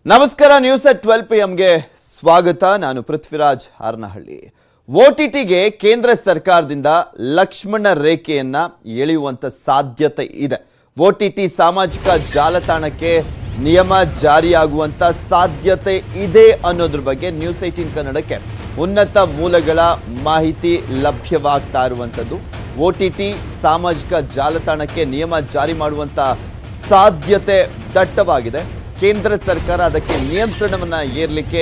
ನಮಸ್ಕಾರ news at 12 PM ಗೆ ಸ್ವಾಗತ. ನಾನು ಪೃಥ್ವಿರಾಜ್ ಹಾರನಹಳ್ಳಿ. ಓಟಿಟಿಗೆ ಕೇಂದ್ರ ಸರ್ಕಾರದಿಂದ ಲಕ್ಷ್ಮಣ ರೇಖೆಯನ್ನ ಎಳೆಯುವಂತ ಸಾಧ್ಯತೆ ಇದೆ. ಓಟಿಟಿ ಸಾಮಾಜಿಕ ಜಾಲತಾಣಕ್ಕೆ ನಿಯಮ ಜಾರಿಯಾಗುವಂತ ಸಾಧ್ಯತೆ ಇದೆ ಅನ್ನೋದ್ರ ಬಗ್ಗೆ ನ್ಯೂಸ್ 18 ಕನ್ನಡಕ್ಕೆ ಉನ್ನತ ಮೂಲಗಳ ಮಾಹಿತಿ ಲಭ್ಯವಾಗ್ತಾ ಇರುವಂತದ್ದು. ಓಟಿಟಿ ಸಾಮಾಜಿಕ ಜಾಲತಾಣಕ್ಕೆ ನಿಯಮ ಜಾರಿ ಮಾಡುವಂತ ಸಾಧ್ಯತೆ ದಟ್ಟವಾಗಿದೆ. ಕೇಂದ್ರ ಸರ್ಕಾರ ಅದಕ್ಕೆ ನಿಯಂತ್ರಣವನ್ನ ಏರ್ಲಿಕ್ಕೆ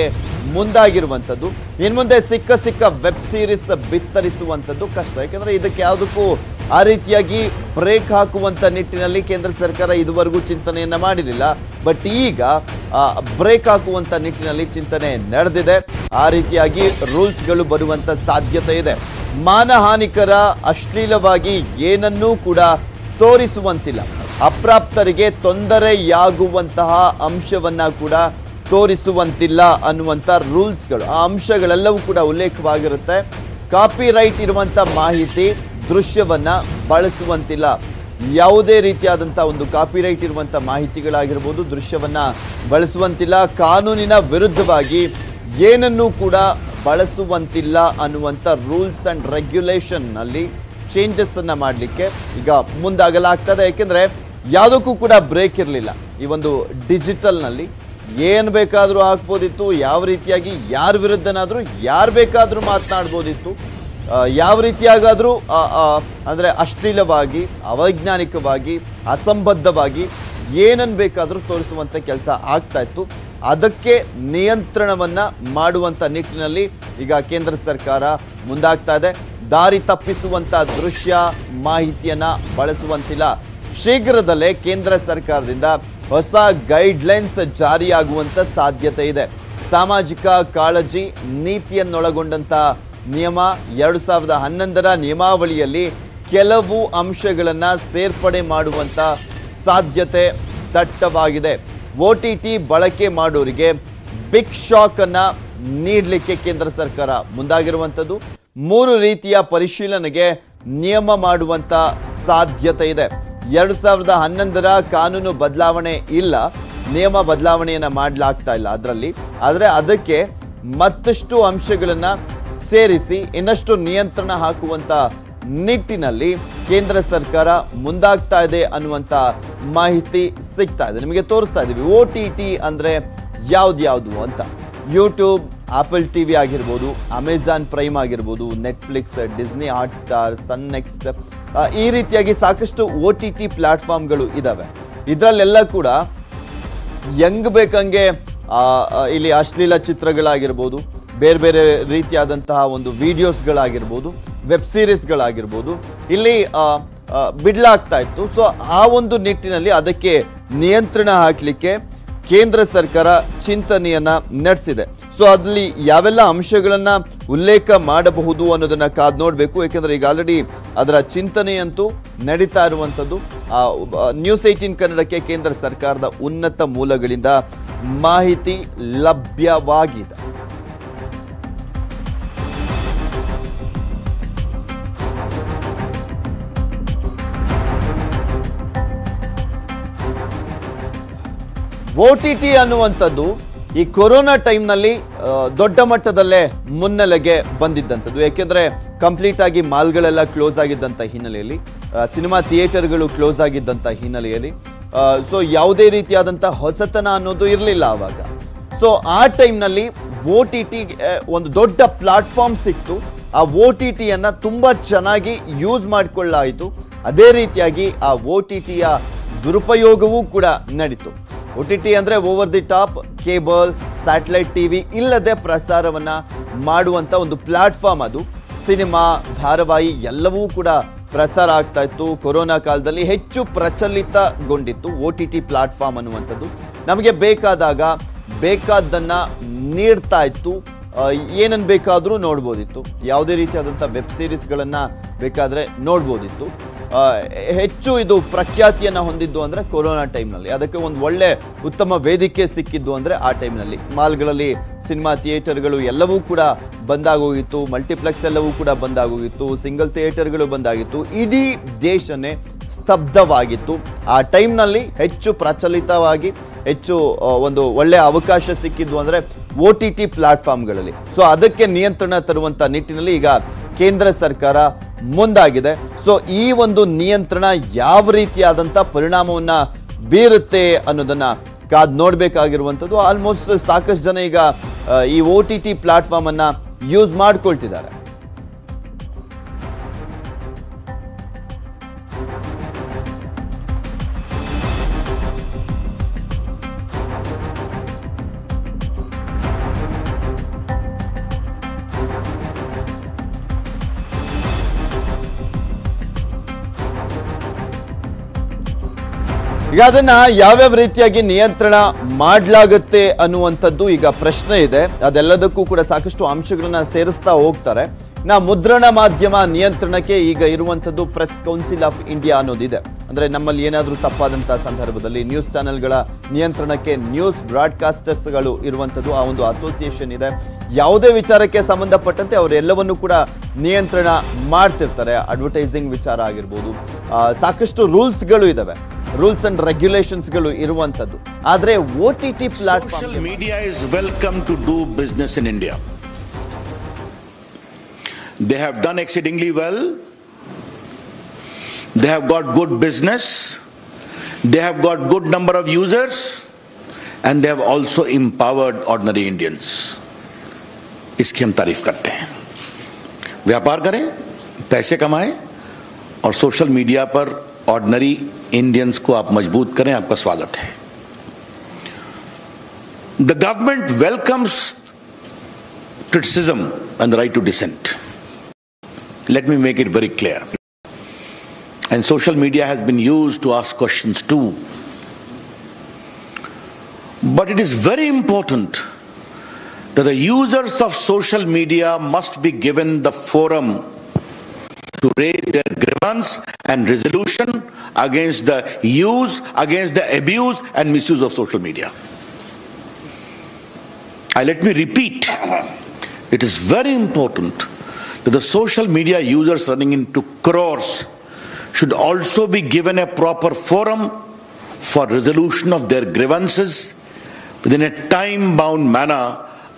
ಮುಂದಾಗಿರುವಂಥದ್ದು. ಇನ್ನು ಮುಂದೆ ಸಿಕ್ಕ ವೆಬ್ ಸೀರೀಸ್ ಬಿತ್ತರಿಸುವಂಥದ್ದು ಕಷ್ಟ. ಯಾಕಂದ್ರೆ ಇದಕ್ಕೆ ಯಾವುದಕ್ಕೂ ಆ ರೀತಿಯಾಗಿ ಬ್ರೇಕ್ ಹಾಕುವಂತ ನಿಟ್ಟಿನಲ್ಲಿ ಕೇಂದ್ರ ಸರ್ಕಾರ ಇದುವರೆಗೂ ಚಿಂತನೆಯನ್ನ ಮಾಡಿರಲಿಲ್ಲ. ಬಟ್ ಈಗ ಬ್ರೇಕ್ ಹಾಕುವಂತ ನಿಟ್ಟಿನಲ್ಲಿ ಚಿಂತನೆ ನಡೆದಿದೆ. ಆ ರೀತಿಯಾಗಿ ರೂಲ್ಸ್ಗಳು ಬರುವಂತ ಸಾಧ್ಯತೆ ಇದೆ. ಮಾನಹಾನಿಕರ ಅಶ್ಲೀಲವಾಗಿ ಏನನ್ನೂ ಕೂಡ ತೋರಿಸುವಂತಿಲ್ಲ. ಅಪ್ರಾಪ್ತರಿಗೆ ತೊಂದರೆಯಾಗುವಂತಹ ಅಂಶವನ್ನ ಕೂಡ ತೋರಿಸುವಂತಿಲ್ಲ ಅನ್ನುವಂಥ ರೂಲ್ಸ್ಗಳು, ಆ ಅಂಶಗಳೆಲ್ಲವೂ ಕೂಡ ಉಲ್ಲೇಖವಾಗಿರುತ್ತೆ. ಕಾಪಿರೈಟ್ ಇರುವಂಥ ಮಾಹಿತಿ ದೃಶ್ಯವನ್ನ ಬಳಸುವಂತಿಲ್ಲ. ಯಾವುದೇ ರೀತಿಯಾದಂಥ ಒಂದು ಕಾಪಿರೈಟ್ ಇರುವಂಥ ಮಾಹಿತಿಗಳಾಗಿರ್ಬೋದು, ದೃಶ್ಯವನ್ನ ಬಳಸುವಂತಿಲ್ಲ. ಕಾನೂನಿನ ವಿರುದ್ಧವಾಗಿ ಏನನ್ನೂ ಕೂಡ ಬಳಸುವಂತಿಲ್ಲ ಅನ್ನುವಂಥ ರೂಲ್ಸ್ ಅಂಡ್ ರೆಗ್ಯುಲೇಷನ್ ನಲ್ಲಿ ಚೇಂಜಸ್ ಅನ್ನ ಮಾಡಲಿಕ್ಕೆ ಈಗ ಮುಂದಾಗಲಾಗ್ತದೆ. ಯಾಕೆಂದ್ರೆ ಯಾವುದಕ್ಕೂ ಕೂಡ ಬ್ರೇಕ್ ಇರಲಿಲ್ಲ. ಈ ಒಂದು ಡಿಜಿಟಲ್ನಲ್ಲಿ ಏನು ಬೇಕಾದರೂ ಹಾಕ್ಬೋದಿತ್ತು. ಯಾವ ರೀತಿಯಾಗಿ ಯಾರ ವಿರುದ್ಧನಾದರೂ ಯಾರು ಬೇಕಾದರೂ ಮಾತನಾಡ್ಬೋದಿತ್ತು. ಯಾವ ರೀತಿಯಾಗಾದರೂ ಅಂದರೆ ಅಶ್ಲೀಲವಾಗಿ, ಅವೈಜ್ಞಾನಿಕವಾಗಿ, ಅಸಂಬದ್ಧವಾಗಿ ಏನನ್ನು ಬೇಕಾದರೂ ತೋರಿಸುವಂಥ ಕೆಲಸ ಆಗ್ತಾ ಇತ್ತು. ಅದಕ್ಕೆ ನಿಯಂತ್ರಣವನ್ನು ಮಾಡುವಂಥ ನಿಟ್ಟಿನಲ್ಲಿ ಈಗ ಕೇಂದ್ರ ಸರ್ಕಾರ ಮುಂದಾಗ್ತಾ ಇದೆ. ದಾರಿ ತಪ್ಪಿಸುವಂಥ ದೃಶ್ಯ ಮಾಹಿತಿಯನ್ನು ಬಳಸುವಂತಿಲ್ಲ. ಶೀಘ್ರದಲ್ಲೇ ಕೇಂದ್ರ ಸರ್ಕಾರದಿಂದ ಹೊಸ ಗೈಡ್ಲೈನ್ಸ್ ಜಾರಿಯಾಗುವಂತ ಸಾಧ್ಯತೆ ಇದೆ. ಸಾಮಾಜಿಕ ಕಾಳಜಿ ನೀತಿಯನ್ನೊಳಗೊಂಡಂತ ನಿಯಮ 2011ರ ನಿಯಮಾವಳಿಯಲ್ಲಿ ಕೆಲವು ಅಂಶಗಳನ್ನ ಸೇರ್ಪಡೆ ಮಾಡುವಂತ ಸಾಧ್ಯತೆ ದಟ್ಟವಾಗಿದೆ. ಓಟಿಟಿ ಬಳಕೆ ಮಾಡೋರಿಗೆ ಬಿಗ್ ಶಾಕ್ ಅನ್ನ ನೀಡಲಿಕ್ಕೆ ಕೇಂದ್ರ ಸರ್ಕಾರ ಮುಂದಾಗಿರುವಂಥದ್ದು. 3 ರೀತಿಯ ಪರಿಶೀಲನೆಗೆ ನಿಯಮ ಮಾಡುವಂತ ಸಾಧ್ಯತೆ ಇದೆ. 2011ರ ಕಾನೂನು ಬದಲಾವಣೆ ಇಲ್ಲ, ನಿಯಮ ಬದಲಾವಣೆಯನ್ನ ಮಾಡಲಾಗ್ತಾ ಇಲ್ಲ ಅದರಲ್ಲಿ. ಆದರೆ ಅದಕ್ಕೆ ಮತ್ತಷ್ಟು ಅಂಶಗಳನ್ನ ಸೇರಿಸಿ ಇನ್ನಷ್ಟು ನಿಯಂತ್ರಣ ಹಾಕುವಂತ ನಿಟ್ಟಿನಲ್ಲಿ ಕೇಂದ್ರ ಸರ್ಕಾರ ಮುಂದಾಗ್ತಾ ಇದೆ ಅನ್ನುವಂತ ಮಾಹಿತಿ ಸಿಗ್ತಾ ಇದೆ. ನಿಮಗೆ ತೋರಿಸ್ತಾ ಇದೀವಿ OTT ಅಂದ್ರೆ ಯಾವ್ದು ಅಂತ. ಯೂಟ್ಯೂಬ್, ಆಪಲ್ ಟಿವಿ ಆಗಿರ್ಬೋದು, ಅಮೆಜಾನ್ ಪ್ರೈಮ್ ಆಗಿರ್ಬೋದು, ನೆಟ್ಫ್ಲಿಕ್ಸ್, ಡಿಸ್ನಿ ಹಾಟ್ಸ್ಟಾರ್, ಸನ್ ನೆಕ್ಸ್ಟ್, ಈ ರೀತಿಯಾಗಿ ಸಾಕಷ್ಟು OTT ಪ್ಲಾಟ್ಫಾರ್ಮ್ಗಳು ಇದ್ದಾವೆ. ಇದರಲ್ಲೆಲ್ಲ ಕೂಡ ಹೆಂಗ್ ಬೇಕಂಗೆ ಇಲ್ಲಿ ಅಶ್ಲೀಲ ಚಿತ್ರಗಳಾಗಿರ್ಬೋದು, ಬೇರೆ ಬೇರೆ ರೀತಿಯಾದಂತಹ ಒಂದು ವಿಡಿಯೋಸ್ಗಳಾಗಿರ್ಬೋದು, ವೆಬ್ ಸೀರೀಸ್ಗಳಾಗಿರ್ಬೋದು ಇಲ್ಲಿ ಬಿಡ್ಲಾಗ್ತಾ ಇತ್ತು. ಸೊ ಆ ಒಂದು ನಿಟ್ಟಿನಲ್ಲಿ ಅದಕ್ಕೆ ನಿಯಂತ್ರಣ ಹಾಕಲಿಕ್ಕೆ ಕೇಂದ್ರ ಸರ್ಕಾರ ಚಿಂತನೆಯನ್ನ ನಡೆಸಿದೆ. ಸೊ ಅಲ್ಲಿ ಯಾವೆಲ್ಲ ಅಂಶಗಳನ್ನ ಉಲ್ಲೇಖ ಮಾಡಬಹುದು ಅನ್ನೋದನ್ನ ಕಾದು ನೋಡಬೇಕು. ಯಾಕೆಂದ್ರೆ ಈಗ ಆಲ್ರೆಡಿ ಅದರ ಚಿಂತನೆಯಂತೂ ನಡೀತಾ ಇರುವಂಥದ್ದು. ನ್ಯೂಸ್ 18 ಕನ್ನಡಕ್ಕೆ ಕೇಂದ್ರ ಸರ್ಕಾರದ ಉನ್ನತ ಮೂಲಗಳಿಂದ ಮಾಹಿತಿ ಲಭ್ಯವಾಗಿದೆ. OTT ಅನ್ನುವಂಥದ್ದು ಈ ಕೊರೋನಾ ಟೈಮ್ನಲ್ಲಿ ದೊಡ್ಡ ಮಟ್ಟದಲ್ಲೇ ಮುನ್ನೆಲೆಗೆ ಬಂದಿದ್ದಂಥದ್ದು. ಯಾಕೆಂದರೆ ಕಂಪ್ಲೀಟ್ ಆಗಿ ಮಾಲ್ಗಳೆಲ್ಲ ಕ್ಲೋಸ್ ಆಗಿದ್ದಂಥ ಹಿನ್ನೆಲೆಯಲ್ಲಿ, ಸಿನಿಮಾ ಥಿಯೇಟರ್ಗಳು ಕ್ಲೋಸ್ ಆಗಿದ್ದಂಥ ಹಿನ್ನೆಲೆಯಲ್ಲಿ ಸೊ ಯಾವುದೇ ರೀತಿಯಾದಂಥ ಹೊಸತನ ಅನ್ನೋದು ಇರಲಿಲ್ಲ ಆವಾಗ. ಸೊ ಆ ಟೈಮ್ನಲ್ಲಿ OTT ಒಂದು ದೊಡ್ಡ ಪ್ಲಾಟ್ಫಾರ್ಮ್ ಸಿಕ್ತು. ಆ OTTಯನ್ನು ತುಂಬ ಚೆನ್ನಾಗಿ ಯೂಸ್ ಮಾಡಿಕೊಳ್ಳಾಯಿತು. ಅದೇ ರೀತಿಯಾಗಿ ಆ OTTಯ ದುರುಪಯೋಗವೂ ಕೂಡ ನಡೀತು. OTT ಅಂದರೆ over the top cable, satellite TV ಇಲ್ಲದೆ ಪ್ರಸಾರವನ್ನ ಮಾಡುವಂಥ ಒಂದು ಪ್ಲಾಟ್ಫಾರ್ಮ್ ಅದು. ಸಿನಿಮಾ, ಧಾರಾವಾಹಿ ಎಲ್ಲವೂ ಕೂಡ ಪ್ರಸಾರ ಆಗ್ತಾ ಇತ್ತು. ಕೊರೋನಾ ಕಾಲದಲ್ಲಿ ಹೆಚ್ಚು ಪ್ರಚಲಿತಗೊಂಡಿತ್ತು OTT ಪ್ಲಾಟ್ಫಾರ್ಮ್ ಅನ್ನುವಂಥದ್ದು. ನಮಗೆ ಬೇಕಾದಾಗ ಬೇಕಾದ್ದನ್ನು ನೀಡ್ತಾ ಇತ್ತು. ಏನನ್ನು ಬೇಕಾದರೂ ನೋಡ್ಬೋದಿತ್ತು. ಯಾವುದೇ ರೀತಿಯಾದಂಥ ವೆಬ್ ಸೀರೀಸ್ಗಳನ್ನು ಬೇಕಾದರೆ ನೋಡ್ಬೋದಿತ್ತು. ಹೆಚ್ಚು ಇದು ಪ್ರಖ್ಯಾತಿಯನ್ನು ಹೊಂದಿದ್ದು ಅಂದರೆ ಕೊರೋನಾ ಟೈಮ್ನಲ್ಲಿ. ಅದಕ್ಕೆ ಒಂದು ಒಳ್ಳೆ ಉತ್ತಮ ವೇದಿಕೆ ಸಿಕ್ಕಿದ್ದು ಅಂದರೆ ಆ ಟೈಮ್ನಲ್ಲಿ. ಮಾಲ್ಗಳಲ್ಲಿ ಸಿನಿಮಾ ಥಿಯೇಟರ್ಗಳು ಎಲ್ಲವೂ ಕೂಡ ಬಂದಾಗೋಗಿತ್ತು. ಮಲ್ಟಿಪ್ಲೆಕ್ಸ್ ಎಲ್ಲವೂ ಕೂಡ ಬಂದಾಗೋಗಿತ್ತು. ಸಿಂಗಲ್ ಥಿಯೇಟರ್ಗಳು ಬಂದಾಗಿತ್ತು. ಇಡೀ ದೇಶನೇ ಸ್ತಬ್ಧವಾಗಿತ್ತು. ಆ ಟೈಮ್ನಲ್ಲಿ ಹೆಚ್ಚು ಪ್ರಚಲಿತವಾಗಿ ಹೆಚ್ಚು ಒಂದು ಒಳ್ಳೆ ಅವಕಾಶ ಸಿಕ್ಕಿದ್ವು ಅಂದ್ರೆ OTT ಪ್ಲಾಟ್ಫಾರ್ಮ್ಗಳಲ್ಲಿ. ಸೊ ಅದಕ್ಕೆ ನಿಯಂತ್ರಣ ತರುವಂತ ನಿಟ್ಟಿನಲ್ಲಿ ಈಗ ಕೇಂದ್ರ ಸರ್ಕಾರ ಮುಂದಾಗಿದೆ. ಸೊ ಈ ಒಂದು ನಿಯಂತ್ರಣ ಯಾವ ರೀತಿಯಾದಂತ ಪರಿಣಾಮವನ್ನ ಬೀರುತ್ತೆ ಅನ್ನೋದನ್ನ ಕಾದ್ ನೋಡ್ಬೇಕಾಗಿರುವಂಥದ್ದು. ಆಲ್ಮೋಸ್ಟ್ ಸಾಕಷ್ಟು ಜನ ಈಗ ಈ OTT ಪ್ಲಾಟ್ಫಾರ್ಮ್ ಅನ್ನ ಯೂಸ್ ಮಾಡ್ಕೊಳ್ತಿದ್ದಾರೆ. ಈಗ ಅದನ್ನ ಯಾವ್ಯಾವ ರೀತಿಯಾಗಿ ನಿಯಂತ್ರಣ ಮಾಡಲಾಗುತ್ತೆ ಅನ್ನುವಂಥದ್ದು ಈಗ ಪ್ರಶ್ನೆ ಇದೆ. ಅದೆಲ್ಲದಕ್ಕೂ ಕೂಡ ಸಾಕಷ್ಟು ಅಂಶಗಳನ್ನ ಸೇರಿಸ್ತಾ ಹೋಗ್ತಾರೆ. ಮುದ್ರಣ ಮಾಧ್ಯಮ ನಿಯಂತ್ರಣಕ್ಕೆ ಈಗ ಇರುವಂಥದ್ದು ಪ್ರೆಸ್ ಕೌನ್ಸಿಲ್ ಆಫ್ ಇಂಡಿಯಾ ಅನ್ನೋದಿದೆ. ಅಂದ್ರೆ ನಮ್ಮಲ್ಲಿ ಏನಾದರೂ ತಪ್ಪಾದಂತಹ ಸಂದರ್ಭದಲ್ಲಿ ನ್ಯೂಸ್ ಚಾನೆಲ್ಗಳ ನಿಯಂತ್ರಣಕ್ಕೆ ನ್ಯೂಸ್ ಬ್ರಾಡ್ಕಾಸ್ಟರ್ಸ್ಗಳು ಇರುವಂಥದ್ದು ಆ ಒಂದು ಅಸೋಸಿಯೇಷನ್ ಇದೆ. ಯಾವುದೇ ವಿಚಾರಕ್ಕೆ ಸಂಬಂಧಪಟ್ಟಂತೆ ಅವರೆಲ್ಲವನ್ನೂ ಕೂಡ ನಿಯಂತ್ರಣ ಮಾಡ್ತಿರ್ತಾರೆ. ಅಡ್ವರ್ಟೈಸಿಂಗ್ ವಿಚಾರ ಆಗಿರ್ಬೋದು, ಸಾಕಷ್ಟು ರೂಲ್ಸ್ಗಳು ಇದಾವೆ, ರೂಲ್ಸ್ ಅಂಡ್ ರೆಗ್ಯುಲೇಷನ್ಸ್ಗಳು ಇರುವಂಥದ್ದು. ಆದರೆ OTT platform, social media is welcome to do business in India. They have done exceedingly well. They have got good business. They have got good number of users. And they have also empowered ordinary Indians. इसकी हम तारीफ करते हैं. व्यापार करें, पैसे कमाएं और सोशल मीडिया पर ऑर्डिनरी इंडियंस को आप मजबूत करें. आपका स्वागत है. The government welcomes criticism and the right to dissent. Let me make it very clear. And social media has been used to ask questions too. But it is very important that the users of social media must be given the forum to raise their grievance and resolution against the use, against the abuse and misuse of social media. Let me repeat. It is very important that the social media users running into crores should also be given a proper forum for resolution of their grievances within a time-bound manner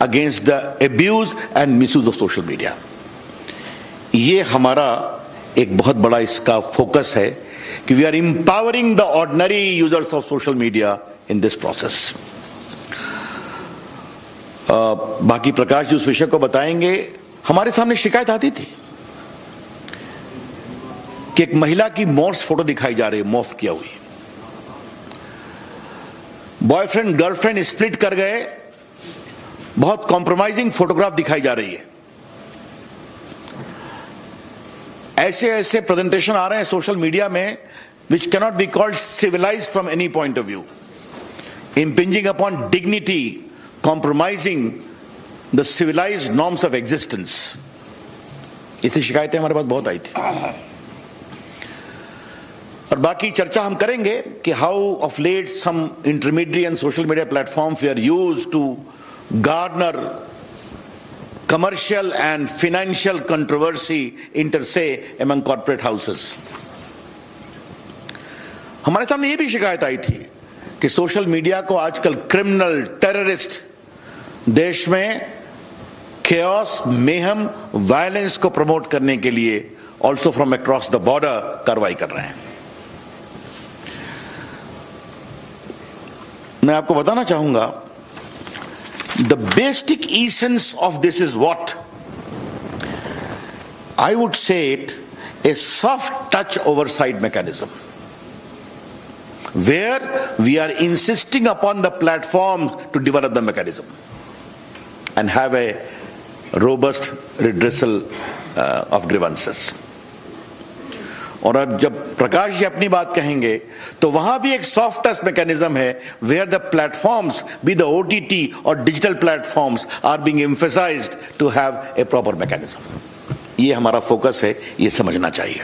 against the abuse and misuse of social media. ये हमारा एक बहुत बड़ा इसका focus है कि we are empowering the ordinary users of social media in this process. बाकी प्रकाश जी उस विषय को बताएंगे. हमारे सामने शिकायत आती थी कि एक महिला की मॉर्फ फोटो दिखाई जा रही है, मॉर्फ किया हुई. बॉयफ्रेंड गर्लफ्रेंड स्प्लिट कर गए, बहुत कॉम्प्रोमाइजिंग फोटोग्राफ दिखाई जा रही है. ऐसे ऐसे प्रेजेंटेशन आ रहे हैं सोशल मीडिया में which cannot be called civilized from any point of view, impinging upon dignity, compromising the civilized norms of existence. ऐसी शिकायतें हमारे पास बहुत आई थी. और बाकी चर्चा हम करेंगे कि how of late some intermediary and social media platforms were used to garner commercial and financial controversy inter se among corporate houses. हमारे सामने ये भी शिकायत आई थी कि सोशल मीडिया को आजकल क्रिमिनल, टेररिस्ट, देश में chaos, mayhem, वायलेंस को प्रमोट करने के लिए also from across the border कार्रवाई कर रहे हैं. मैं आपको बताना चाहूंगा, the basic essence of this is what I would say it A soft touch oversight mechanism, where we are insisting upon the platforms to develop the mechanism and have a robust redressal of grievances. और अब जब प्रकाश जी अपनी बात कहेंगे तो वहां भी एक सॉफ्ट टच मैकेनिज्म है where the platforms, be the OTT or digital platforms, are being emphasized to have a proper mechanism. ये हमारा फोकस है, ये समझना चाहिए.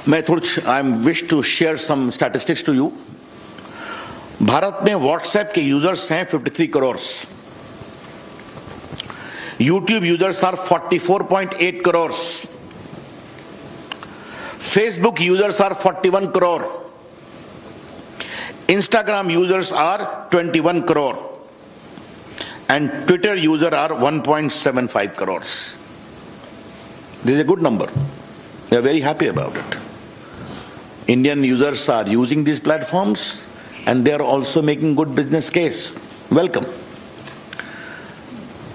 मैं I wish to share some statistics to you. Bharat में व्हाट्सएप के यूजर्स हैं 53 crore. YouTube users are 44.8 crore. Facebook users are 41 crore. Instagram users are 21 crore and Twitter user are 1.75 crores. This is a good number. We are very happy about it. Indian users are using these platforms and they are also making good business case. Welcome.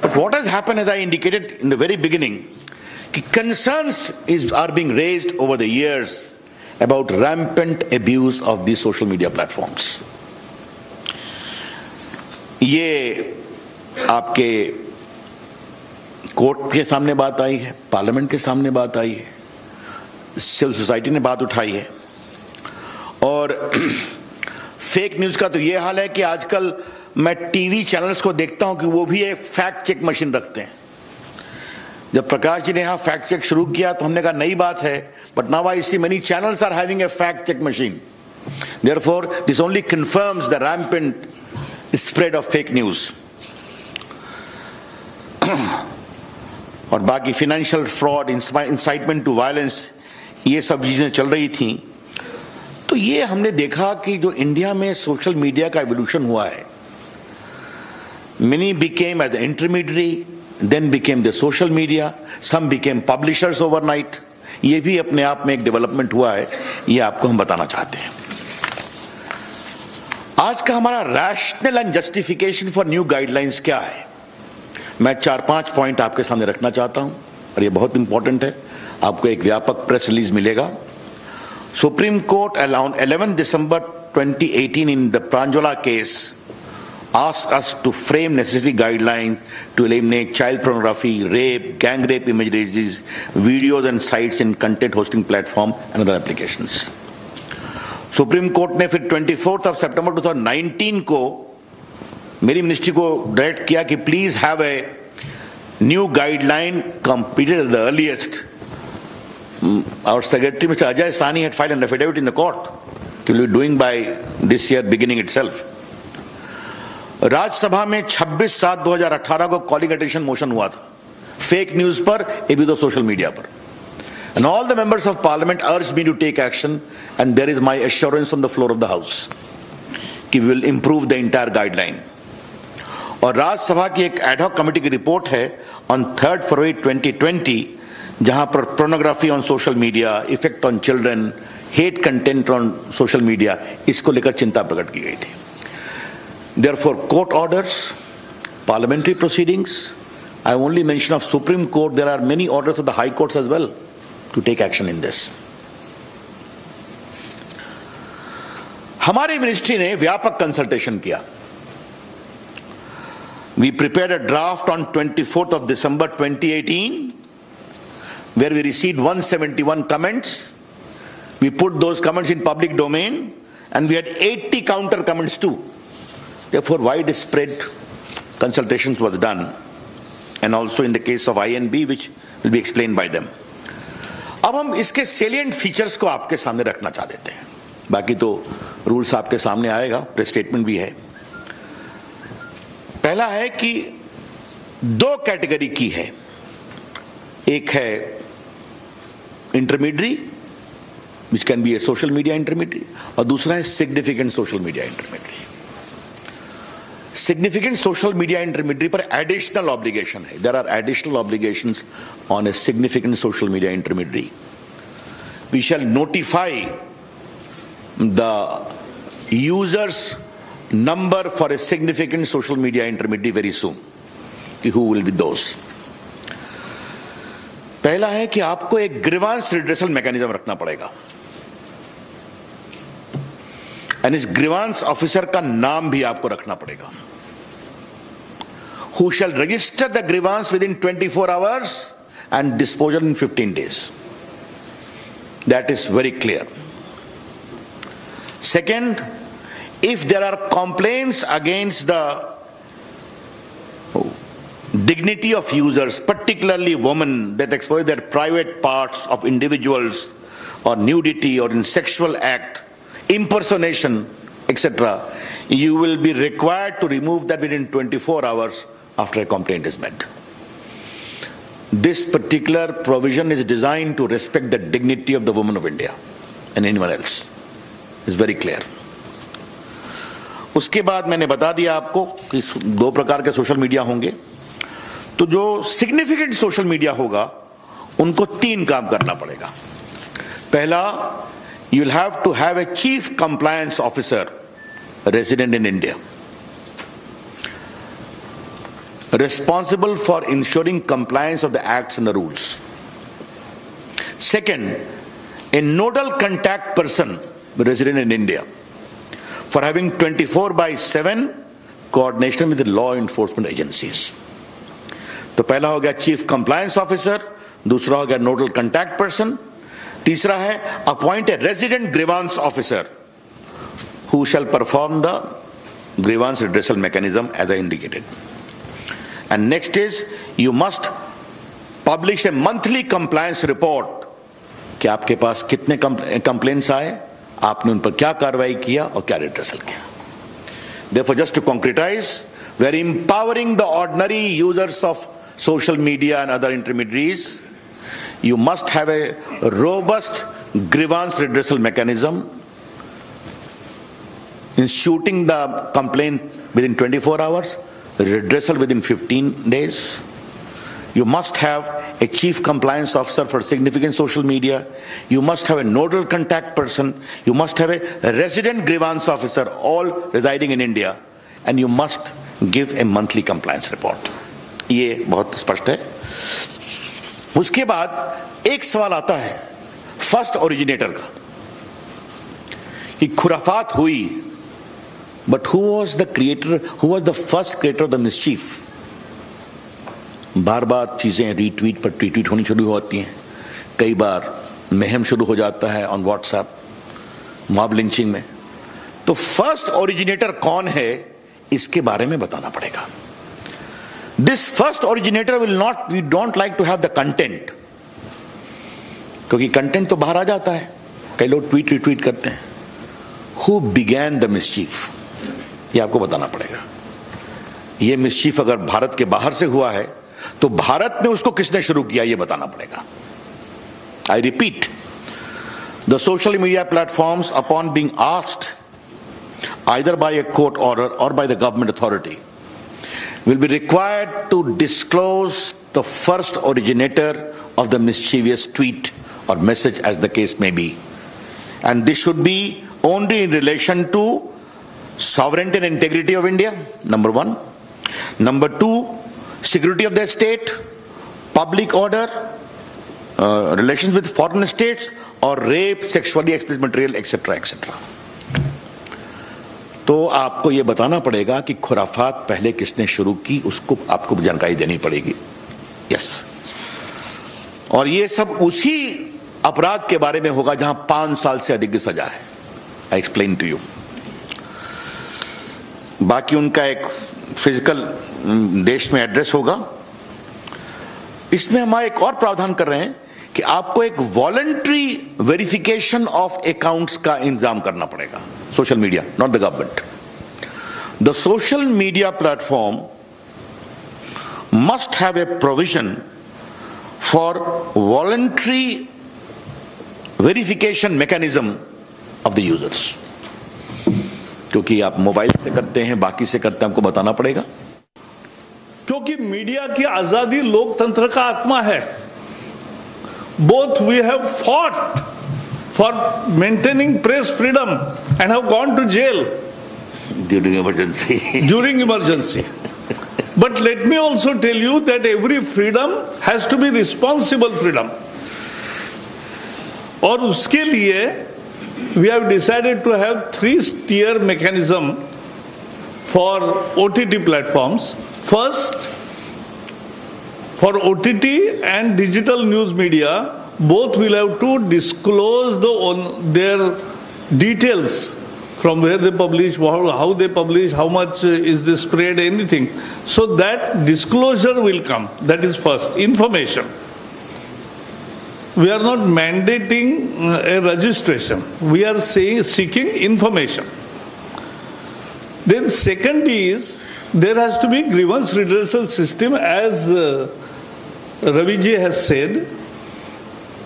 But what has happened, as I indicated in the very beginning, concerns are being raised over the years about rampant abuse of these social media platforms. ये आपके court के सामने बात आई है, parliament के सामने बात आई है, सिविल सोसाइटी ने बात उठाई है, और फेक न्यूज का तो ये हाल है कि आजकल मैं टीवी चैनल्स को देखता हूं कि वो भी एक फैक्ट चेक मशीन रखते हैं. जब प्रकाश जी ने यहां फैक्ट चेक शुरू किया तो हमने कहा नई बात है, but now I see many channels are having a fact check machine. Therefore this only confirms the rampant spread of fake news. और बाकी financial fraud, incitement to violence, ये सब चीजें चल रही थी. तो ये हमने देखा कि जो इंडिया में सोशल मीडिया का एवोल्यूशन हुआ है, many became as the intermediary, then became the social media, some became publishers overnight. ये भी अपने आप में एक डेवलपमेंट हुआ है, ये आपको हम बताना चाहते हैं. आज का हमारा rational and justification for new guidelines क्या है, मैं 4-5 पॉइंट आपके सामने रखना चाहता हूं, और ये बहुत इंपॉर्टेंट है. आपको एक व्यापक प्रेस रिलीज मिलेगा. Supreme Court on 11 December 2018 in the Pranjwala case asked us to frame necessary guidelines to eliminate child pornography, rape, gang rape images, videos and sites in content hosting platform and other applications. Supreme Court ने फिर 24 September 2019 को मेरी ministry को direct किया कि please have a new guideline completed at the earliest. Our Secretary, Mr. Ajay Sani, had filed an affidavit in the court. He will be doing by this year beginning itself. Rajya Sabha में 26/7/2018 को calling attention motion हुआ था fake news पर, abuse of social media पर. And all the members of parliament urged me to take action, and there is my assurance on the floor of the house कि we will improve the entire guideline. और राज्यसभा की एक ad hoc committee की report है on 3rd February 2020, जहां पर pornography on social media, effect on children, hate content on social media, इसको लेकर चिंता प्रकट की गई थी. Therefore, court orders, parliamentary proceedings. I only mention of Supreme Court. There are many orders of the High Courts as well to take action in this. हमारी ministry ने व्यापक कंसल्टेशन किया. We prepared a draft on 24th of December 2018. Where we received 171 comments. We put those comments in public domain, and we had 80 counter comments too. Therefore, widespread consultations was done, and also in the case of INB, which will be explained by them. अब हम इसके salient features को आपके सामने रखना चाह देते हैं. बाकी तो रूल्स आपके सामने आएगा, प्रेस स्टेटमेंट भी है. पहला है कि 2 कैटेगरी की है. एक है intermediary, which can be a social media intermediary, और दूसरा है significant social media intermediary. Significant social media intermediary पर एडिशनल ऑब्लिगेशन है. There are additional obligations on a significant social media intermediary. We shall notify the users number for a significant social media intermediary very soon. Who will be those? पहला है कि आपको एक grievance redressal mechanism रखना पड़ेगा, and इस grievance officer का नाम भी आपको रखना पड़ेगा. Who shall register the grievance within 24 hours and disposal in 15 days. That is very clear. Second, if there are complaints against the dignity of users, particularly women, that expose their private parts of individuals, or nudity, or in sexual act, impersonation, etc., you will be required to remove that within 24 hours after a complaint is made. This particular provision is designed to respect the dignity of the women of India and anyone else. It's very clear. उसके बाद मैंने बता दिया आपको कि 2 प्रकार के social media होंगे। तो जो सिग्निफिकेंट सोशल मीडिया होगा उनको 3 काम करना पड़ेगा। पहला, you will have to have a chief compliance officer resident in India, responsible for ensuring compliance of the acts and the rules. Second, a nodal contact person resident in India for having 24/7 coordination with the law enforcement agencies. तो पहला हो गया chief compliance officer, दूसरा हो गया nodal contact person, तीसरा है appoint a resident grievance officer who shall perform the grievance redressal mechanism as I indicated. And next is, you must publish a monthly compliance report कि आपके पास कितने complaints आए, आपने उन पर क्या कार्रवाई किया और क्या रिड्रेसल किया. Therefore, just to concretize, we are empowering the ordinary users of social media and other intermediaries. You must have a robust grievance redressal mechanism, instituting the complaint within 24 hours, redressal within 15 days. You must have a chief compliance officer for significant social media. You must have a nodal contact person. You must have a resident grievance officer, all residing in India. And you must give a monthly compliance report. ये बहुत स्पष्ट है. उसके बाद एक सवाल आता है फर्स्ट ओरिजिनेटर का कि खुराफात हुई, but who was the creator, who was the first creator of the mischief? बार बार चीजें रीट्वीट पर ट्वीट होनी शुरू होती हैं, कई बार महम शुरू हो जाता है ऑन व्हाट्सएप, मॉब लिंचिंग में. तो फर्स्ट ओरिजिनेटर कौन है इसके बारे में बताना पड़ेगा. This first originator will not, we don't like to have the content, क्योंकि कंटेंट तो बाहर आ जाता है, कई लोग ट्वीट रिट्वीट करते हैं. हु बिगैन द मिसचीफ, ये आपको बताना पड़ेगा. ये मिसचीफ अगर भारत के बाहर से हुआ है तो भारत में उसको किसने शुरू किया ये बताना पड़ेगा. I repeat, the social media platforms upon being asked either by a court order or by the government authority will be required to disclose the first originator of the mischievous tweet or message as the case may be. And this should be only in relation to sovereignty and integrity of India, number one. Number two, security of the state, public order, relations with foreign states, or rape, sexually explicit material, etc., etc. तो आपको यह बताना पड़ेगा कि खुराफात पहले किसने शुरू की, उसको आपको जानकारी देनी पड़ेगी. यस. और ये सब उसी अपराध के बारे में होगा जहां 5 साल से अधिक की सजा है. I explain to you. बाकी उनका एक फिजिकल देश में एड्रेस होगा. इसमें हम एक और प्रावधान कर रहे हैं कि आपको एक वॉलंटरी वेरिफिकेशन ऑफ अकाउंट्स का इंतजाम करना पड़ेगा. Social media, not the government. The social media platform must have a provision for voluntary verification mechanism of the users. क्योंकि आप मोबाइल से करते हैं, बाकी से करते हैं, आपको बताना पड़ेगा. क्योंकि मीडिया की आजादी लोकतंत्र का आत्मा है. Both we have fought for maintaining press freedom and have gone to jail during emergency. During emergency. But let me also tell you that every freedom has to be responsible freedom. और उसके लिए we have decided to have 3-tier mechanism for OTT platforms. First, for OTT and digital news media, both will have to disclose their details from where they publish, how they publish, how much is the spread, anything. So that disclosure will come. That is first. Information. We are not mandating a registration. We are seeking information. Then second is, there has to be grievance redressal system, as Raviji has said.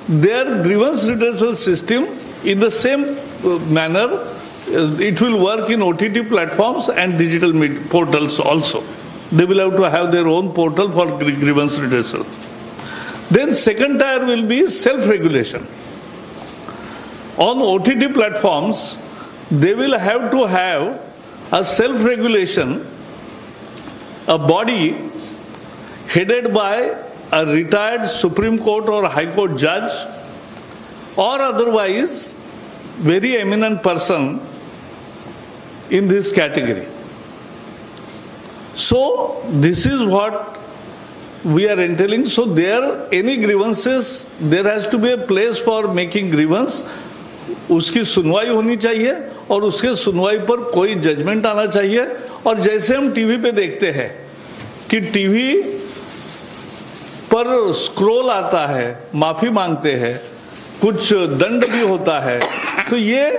Their grievance redressal system in the same manner it will work in OTT platforms and digital portals also. They will have to have their own portal for grievance redressal. Then second tier will be self-regulation. On OTT platforms, they will have to have a self-regulation, a body headed by a retired Supreme Court or High Court judge, or otherwise very eminent person in this category. So this is what we are entailing. So there, any grievances, there has to be a place for making grievance. उसकी सुनवाई होनी चाहिए और उसके सुनवाई पर कोई judgement आना चाहिए. और जैसे हम टीवी पे देखते हैं कि टीवी पर स्क्रॉल आता है, माफी मांगते हैं, कुछ दंड भी होता है, तो ये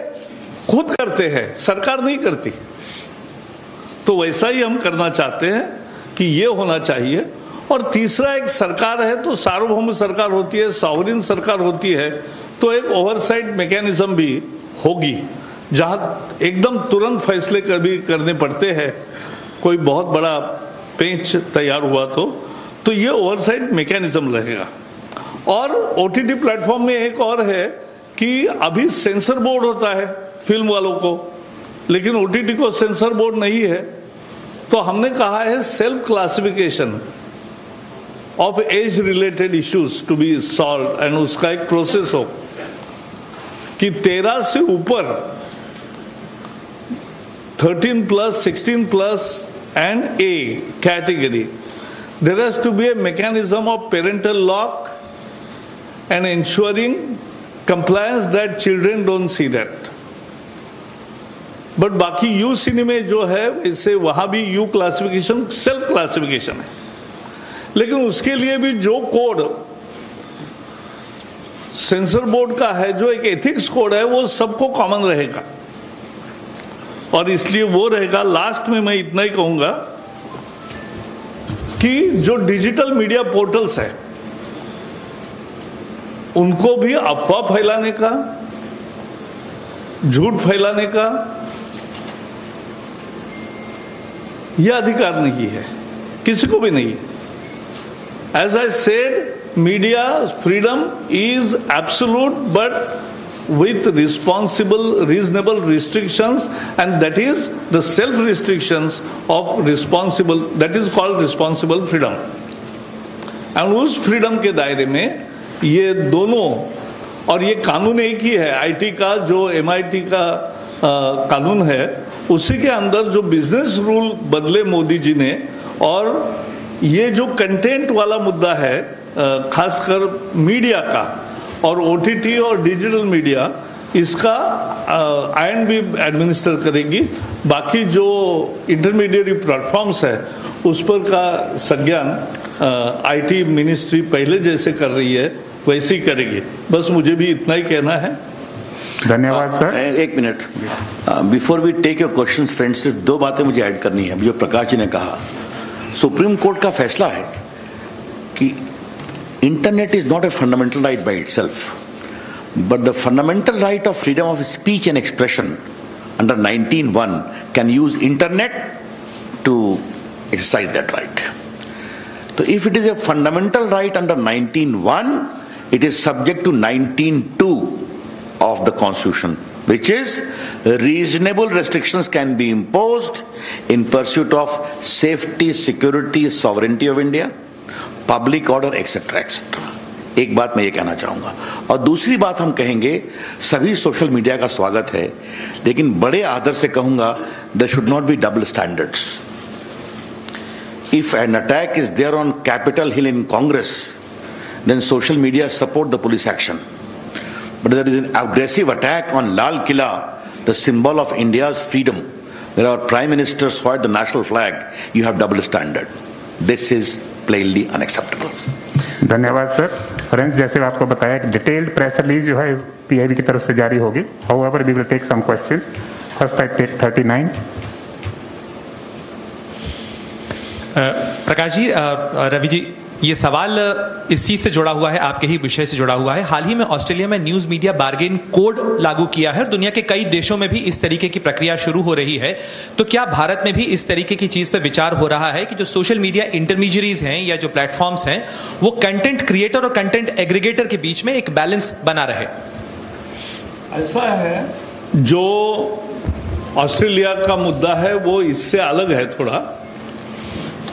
खुद करते हैं, सरकार नहीं करती. तो वैसा ही हम करना चाहते हैं कि ये होना चाहिए. और तीसरा, एक सरकार है तो सार्वभौम सरकार होती है, सॉवरिन सरकार होती है, तो एक ओवरसाइट मैकेनिज्म भी होगी जहां एकदम तुरंत फैसले करने पड़ते हैं. कोई बहुत बड़ा पेंच तैयार हुआ तो ये ओवरसाइट मैकेनिज्म रहेगा. और ओटीटी प्लेटफॉर्म में एक और है कि अभी सेंसर बोर्ड होता है फिल्म वालों को, लेकिन ओटीटी को सेंसर बोर्ड नहीं है. तो हमने कहा है self classification of age related issues to be solve, and उसका एक प्रोसेस हो कि 13 से ऊपर 13+, 16+ and A category, there has to be a mechanism of parental lock and ensuring compliance that children don't see that. But बाकी you सिनेमे जो है इससे वहां भी यू क्लासिफिकेशन सेल्फ क्लासिफिकेशन है, लेकिन उसके लिए भी जो कोड सेंसर बोर्ड का है, जो एक एथिक्स कोड है, वो सबको कॉमन रहेगा. और इसलिए वो रहेगा. लास्ट में मैं इतना ही कहूंगा कि जो डिजिटल मीडिया पोर्टल्स है उनको भी अफवाह फैलाने का, झूठ फैलाने का यह अधिकार नहीं है, किसी को भी नहीं है. As I said, media freedom is absolute, but with responsible, reasonable restrictions, and that is the self-restrictions of responsible, that is called responsible freedom. And उस freedom के दायरे में ये दोनों, और ये कानून एक ही है, IT का जो MIT का कानून है, उसी के अंदर जो बिजनेस रूल बदले मोदी जी ने, और ये जो कंटेंट वाला मुद्दा है खासकर मीडिया का और OTT और डिजिटल मीडिया, इसका INB एडमिनिस्टर करेगी. बाकी जो इंटरमीडिएट प्लेटफॉर्म्स है उस पर का संज्ञान IT मिनिस्ट्री पहले जैसे कर रही है वैसे ही करेगी. बस मुझे भी इतना ही कहना है. धन्यवाद सर. एक minute, before we take your questions friends, सिर्फ दो बातें मुझे ऐड करनी है. जो प्रकाश जी ने कहा, सुप्रीम कोर्ट का फैसला है कि internet is not a fundamental right by itself, but the fundamental right of freedom of speech and expression under 19(1) can use internet to exercise that right. तो if it is a fundamental right under 19(1), it is subject to 19(2) of the Constitution, which is reasonable restrictions can be imposed in pursuit of safety, security, sovereignty of India, public order, etc., etc. एक बात मैं ये कहना चाहूंगा. और दूसरी बात हम कहेंगे, सभी सोशल मीडिया का स्वागत है, लेकिन बड़े आदर से कहूंगा, there should not be double standards. If an attack is there on Capitol Hill in Congress, then social media support the police action. But there is an aggressive attack on Lal Killa, the symbol of India's freedom, where our Prime Minister hoists the national flag. You have double standard. This is plainly unacceptable. धन्यवाद sir. Friends, जैसे आपको बताया कि detailed press release जो है PIB की तरफ से जारी होगी. However, we will take some questions. First I take 39. Prakash ji, Ravi ji ये सवाल इस चीज से जुड़ा हुआ है, आपके ही विषय से जुड़ा हुआ है। हाल ही में ऑस्ट्रेलिया में न्यूज मीडिया बार्गेन कोड लागू किया है और दुनिया के कई देशों में भी इस तरीके की प्रक्रिया शुरू हो रही है। तो क्या भारत में भी इस तरीके की चीज पर विचार हो रहा है कि जो सोशल मीडिया इंटरमीडियरीज हैं या जो प्लेटफॉर्म्स हैं वो कंटेंट क्रिएटर और कंटेंट एग्रीगेटर के बीच में एक बैलेंस बना रहे? ऐसा है, जो ऑस्ट्रेलिया का मुद्दा है वो इससे अलग है थोड़ा।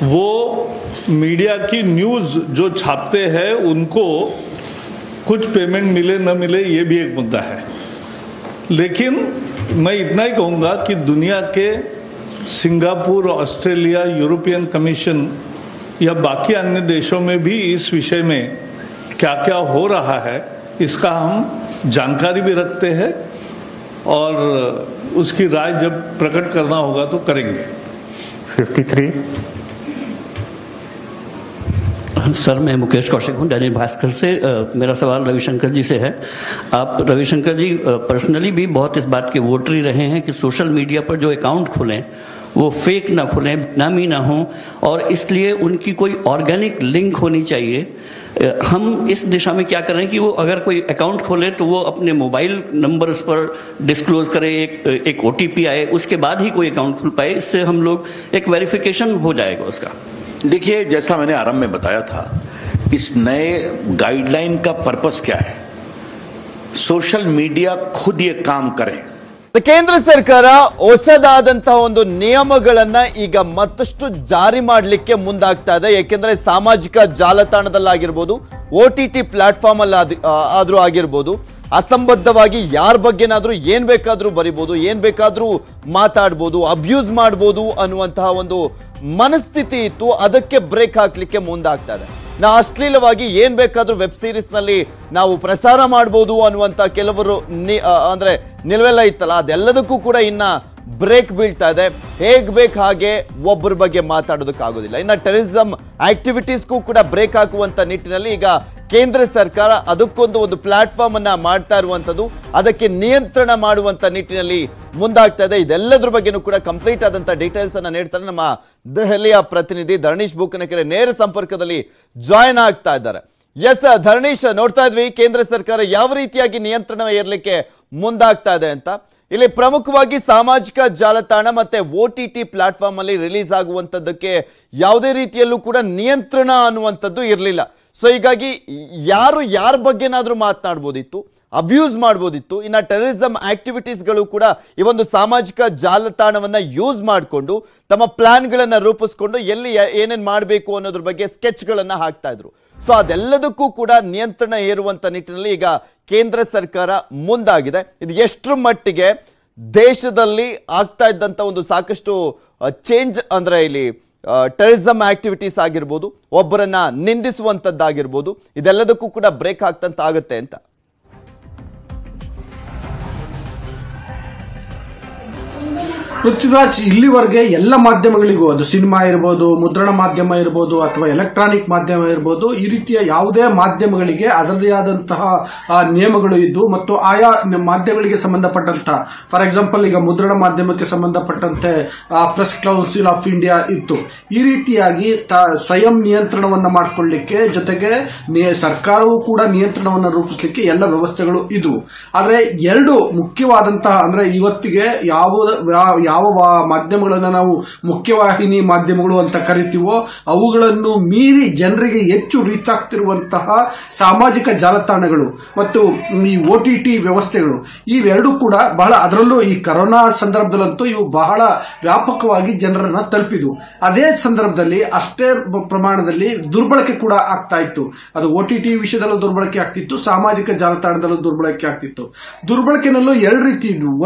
वो मीडिया की न्यूज़ जो छापते हैं उनको कुछ पेमेंट मिले न मिले ये भी एक मुद्दा है। लेकिन मैं इतना ही कहूँगा कि दुनिया के सिंगापुर, ऑस्ट्रेलिया, यूरोपियन कमीशन या बाकी अन्य देशों में भी इस विषय में क्या क्या हो रहा है इसका हम जानकारी भी रखते हैं और उसकी राय जब प्रकट करना होगा तो करेंगे। 53। सर, मैं मुकेश कौशिक हूँ, दैनिक भास्कर से। मेरा सवाल रविशंकर जी से है। आप रविशंकर जी पर्सनली भी बहुत इस बात के वोटरी रहे हैं कि सोशल मीडिया पर जो अकाउंट खुलें वो फेक ना खुलें, नामी ना हो, और इसलिए उनकी कोई ऑर्गेनिक लिंक होनी चाहिए। हम इस दिशा में क्या कर रहे हैं कि वो अगर कोई अकाउंट खोले तो वो अपने मोबाइल नंबर उस पर डिस्क्लोज करे, एक OTP आए, उसके बाद ही कोई अकाउंट खुल पाए। इससे हम लोग एक वेरिफिकेशन हो जाएगा उसका। देखिए, जैसा मैंने आरंभ में बताया था, इस नए गाइडलाइन का पर्पस क्या है? सोशल मीडिया खुद ये काम करे। ಕೇಂದ್ರ ಸರ್ಕಾರ ಹೊಸದಾದಂತಹ ಒಂದು ನಿಯಮಗಳನ್ನ ಈಗ ಮತ್ತಷ್ಟು ಜಾರಿ ಮಾಡಲಿಕ್ಕೆ ಮುಂದಾಗ್ತಾ ಇದೆ. ಯಾಕೆಂದ್ರೆ ಸಾಮಾಜಿಕ ಜಾಲತಾಣದಲ್ಲಾಗಿರ್ಬೋದು, OTT ಪ್ಲಾಟ್ಫಾರ್ಮ್ ಅಲ್ಲಿ ಆದ್ರೂ ಆಗಿರ್ಬೋದು, ಅಸಂಬದ್ಧವಾಗಿ ಯಾರ ಬಗ್ಗೆನಾದ್ರೂ ಏನ್ ಬೇಕಾದ್ರೂ ಬರಿಬಹುದು, ಏನ್ ಬೇಕಾದ್ರೂ ಮಾತಾಡ್ಬೋದು, ಅಬ್ಯೂಸ್ ಮಾಡ್ಬೋದು ಅನ್ನುವಂತಹ ಒಂದು ಮನಸ್ಥಿತಿ ಇತ್ತು. ಅದಕ್ಕೆ ಬ್ರೇಕ್ ಹಾಕ್ಲಿಕ್ಕೆ ಮುಂದಾಗ್ತಾ ಇದೆ. ಅಶ್ಲೀಲವಾಗಿ ಏನ್ ಬೇಕಾದ್ರೂ ವೆಬ್ ಸೀರೀಸ್ ನಲ್ಲಿ ನಾವು ಪ್ರಸಾರ ಮಾಡಬಹುದು ಅನ್ನುವಂತ ಕೆಲವರು ಅಂದ್ರೆ ನಿಲುವೆಲ್ಲ ಇತ್ತಲ್ಲ, ಅದೆಲ್ಲದಕ್ಕೂ ಕೂಡ ಇನ್ನ ಬ್ರೇಕ್ ಬೀಳ್ತಾ ಇದೆ. ಹೇಗ್ ಬೇಕು ಹಾಗೆ ಒಬ್ಬರ ಬಗ್ಗೆ ಮಾತಾಡೋದಕ್ಕಾಗೋದಿಲ್ಲ. ಇನ್ನ ಟೆರರಿಸಂ ಆಕ್ಟಿವಿಟೀಸ್ಗೂ ಕೂಡ ಬ್ರೇಕ್ ಹಾಕುವಂತ ನಿಟ್ಟಿನಲ್ಲಿ ಈಗ ಕೇಂದ್ರ ಸರ್ಕಾರ ಅದಕ್ಕೊಂದು ಪ್ಲಾಟ್ಫಾರ್ಮ್ ಅನ್ನ ಮಾಡ್ತಾ ಇರುವಂತದ್ದು, ಅದಕ್ಕೆ ನಿಯಂತ್ರಣ ಮಾಡುವಂತ ನಿಟ್ಟಿನಲ್ಲಿ ಮುಂದಾಗ್ತಾ ಇದೆ. ಇದೆಲ್ಲದ್ರ ಬಗ್ಗೆನೂ ಕೂಡ ಕಂಪ್ಲೀಟ್ ಆದಂತ ಡೀಟೇಲ್ಸ್ ಅನ್ನ ನೀಡ್ತಾರೆ ನಮ್ಮ ದೆಹಲಿಯ ಪ್ರತಿನಿಧಿ ಧರಣೀಶ್ ಬೂಕನಕೆರೆ ನೇರ ಸಂಪರ್ಕದಲ್ಲಿ ಜಾಯಿನ್ ಆಗ್ತಾ ಇದ್ದಾರೆ. ಎಸ್ ಧರಣೀಶ್, ನೋಡ್ತಾ ಇದ್ವಿ ಕೇಂದ್ರ ಸರ್ಕಾರ ಯಾವ ರೀತಿಯಾಗಿ ನಿಯಂತ್ರಣ ಏರ್ಲಿಕ್ಕೆ ಮುಂದಾಗ್ತಾ ಇದೆ ಅಂತ. ಇಲ್ಲಿ ಪ್ರಮುಖವಾಗಿ ಸಾಮಾಜಿಕ ಜಾಲತಾಣ ಮತ್ತೆ OTT ಪ್ಲಾಟ್ಫಾರ್ಮ್ ಅಲ್ಲಿ ರಿಲೀಸ್ ಆಗುವಂತದ್ದಕ್ಕೆ ಯಾವುದೇ ರೀತಿಯಲ್ಲೂ ಕೂಡ ನಿಯಂತ್ರಣ ಅನ್ನುವಂಥದ್ದು ಇರಲಿಲ್ಲ. ಸೊ ಹೀಗಾಗಿ ಯಾರು ಯಾರ ಬಗ್ಗೆನಾದ್ರೂ ಮಾತನಾಡ್ಬೋದಿತ್ತು, ಅಬ್ಯೂಸ್ ಮಾಡ್ಬೋದಿತ್ತು. ಇನ್ನು ಟೆರರಿಸಂ ಆಕ್ಟಿವಿಟೀಸ್ಗಳು ಕೂಡ ಈ ಒಂದು ಸಾಮಾಜಿಕ ಜಾಲತಾಣವನ್ನ ಯೂಸ್ ಮಾಡಿಕೊಂಡು ತಮ್ಮ ಪ್ಲಾನ್ಗಳನ್ನ ರೂಪಿಸ್ಕೊಂಡು ಎಲ್ಲಿ ಏನೇನು ಮಾಡಬೇಕು ಅನ್ನೋದ್ರ ಬಗ್ಗೆ ಸ್ಕೆಚ್ಗಳನ್ನ ಹಾಕ್ತಾ ಇದ್ರು. ಸೊ ಅದೆಲ್ಲದಕ್ಕೂ ಕೂಡ ನಿಯಂತ್ರಣ ಹೇರುವಂತ ನಿಟ್ಟಿನಲ್ಲಿ ಈಗ ಕೇಂದ್ರ ಸರ್ಕಾರ ಮುಂದಾಗಿದೆ. ಇದು ಎಷ್ಟರ ಮಟ್ಟಿಗೆ ದೇಶದಲ್ಲಿ ಆಗ್ತಾ ಇದ್ದಂತ ಒಂದು ಸಾಕಷ್ಟು ಚೇಂಜ್ ಅಂದ್ರೆ ಇಲ್ಲಿ ಟೆರರಿಸಂ ಆಕ್ಟಿವಿಟೀಸ್ ಆಗಿರ್ಬೋದು, ಒಬ್ಬರನ್ನ ನಿಂದಿಸುವಂತದ್ದಾಗಿರ್ಬೋದು, ಇದೆಲ್ಲದಕ್ಕೂ ಕೂಡ ಬ್ರೇಕ್ ಆಗ್ತಂತ ಆಗುತ್ತೆ ಅಂತ. ಪೃಥ್ವಿರಾಜ್, ಇಲ್ಲಿವರೆಗೆ ಎಲ್ಲ ಮಾಧ್ಯಮಗಳಿಗೂ, ಅದು ಸಿನಿಮಾ ಇರ್ಬೋದು, ಮುದ್ರಣ ಮಾಧ್ಯಮ ಇರ್ಬೋದು ಅಥವಾ ಎಲೆಕ್ಟ್ರಾನಿಕ್ ಮಾಧ್ಯಮ ಇರ್ಬೋದು, ಈ ರೀತಿಯ ಯಾವುದೇ ಮಾಧ್ಯಮಗಳಿಗೆ ಅದರದೇ ಆದಂತಹ ನಿಯಮಗಳು ಇದ್ದು ಮತ್ತು ಆಯಾ ಮಾಧ್ಯಮಗಳಿಗೆ ಸಂಬಂಧಪಟ್ಟಂತಹ, ಫಾರ್ ಎಕ್ಸಾಂಪಲ್ ಈಗ ಮುದ್ರಣ ಮಾಧ್ಯಮಕ್ಕೆ ಸಂಬಂಧಪಟ್ಟಂತೆ ಪ್ರೆಸ್ ಕೌನ್ಸಿಲ್ ಆಫ್ ಇಂಡಿಯಾ ಇತ್ತು. ಈ ರೀತಿಯಾಗಿ ಸ್ವಯಂ ನಿಯಂತ್ರಣವನ್ನ ಮಾಡಿಕೊಳ್ಳಲಿಕ್ಕೆ, ಜೊತೆಗೆ ಸರ್ಕಾರವೂ ಕೂಡ ನಿಯಂತ್ರಣವನ್ನು ರೂಪಿಸಲಿಕ್ಕೆ ಎಲ್ಲ ವ್ಯವಸ್ಥೆಗಳು ಇದ್ವು. ಆದರೆ ಎರಡು ಮುಖ್ಯವಾದಂತಹ, ಅಂದ್ರೆ ಇವತ್ತಿಗೆ ಯಾವ ಮಾಧ್ಯಮಗಳನ್ನ ನಾವು ಮುಖ್ಯವಾಹಿನಿ ಮಾಧ್ಯಮಗಳು ಅಂತ ಕರಿತೀವೋ ಅವುಗಳನ್ನು ಮೀರಿ ಜನರಿಗೆ ಹೆಚ್ಚು ರೀಚ್ ಆಗ್ತಿರುವಂತಹ ಸಾಮಾಜಿಕ ಜಾಲತಾಣಗಳು ಮತ್ತು ಈ OTT ವ್ಯವಸ್ಥೆಗಳು, ಇವೆರಡೂ ಕೂಡ ಬಹಳ, ಅದರಲ್ಲೂ ಈ ಕೊರೋನಾ ಸಂದರ್ಭದಲ್ಲಂತೂ ಇವು ಬಹಳ ವ್ಯಾಪಕವಾಗಿ ಜನರನ್ನ ತಲುಪಿದ್ವು. ಅದೇ ಸಂದರ್ಭದಲ್ಲಿ ಅಷ್ಟೇ ಪ್ರಮಾಣದಲ್ಲಿ ದುರ್ಬಳಕೆ ಕೂಡ ಆಗ್ತಾ ಇತ್ತು. ಅದು OTT ವಿಷಯದಲ್ಲೂ ದುರ್ಬಳಕೆ ಆಗ್ತಿತ್ತು, ಸಾಮಾಜಿಕ ಜಾಲತಾಣದಲ್ಲೂ ದುರ್ಬಳಕೆ ಆಗ್ತಿತ್ತು. ದುರ್ಬಳಕೆನಲ್ಲೂ ಎರಡು ರೀತಿ ಇದ್ವು.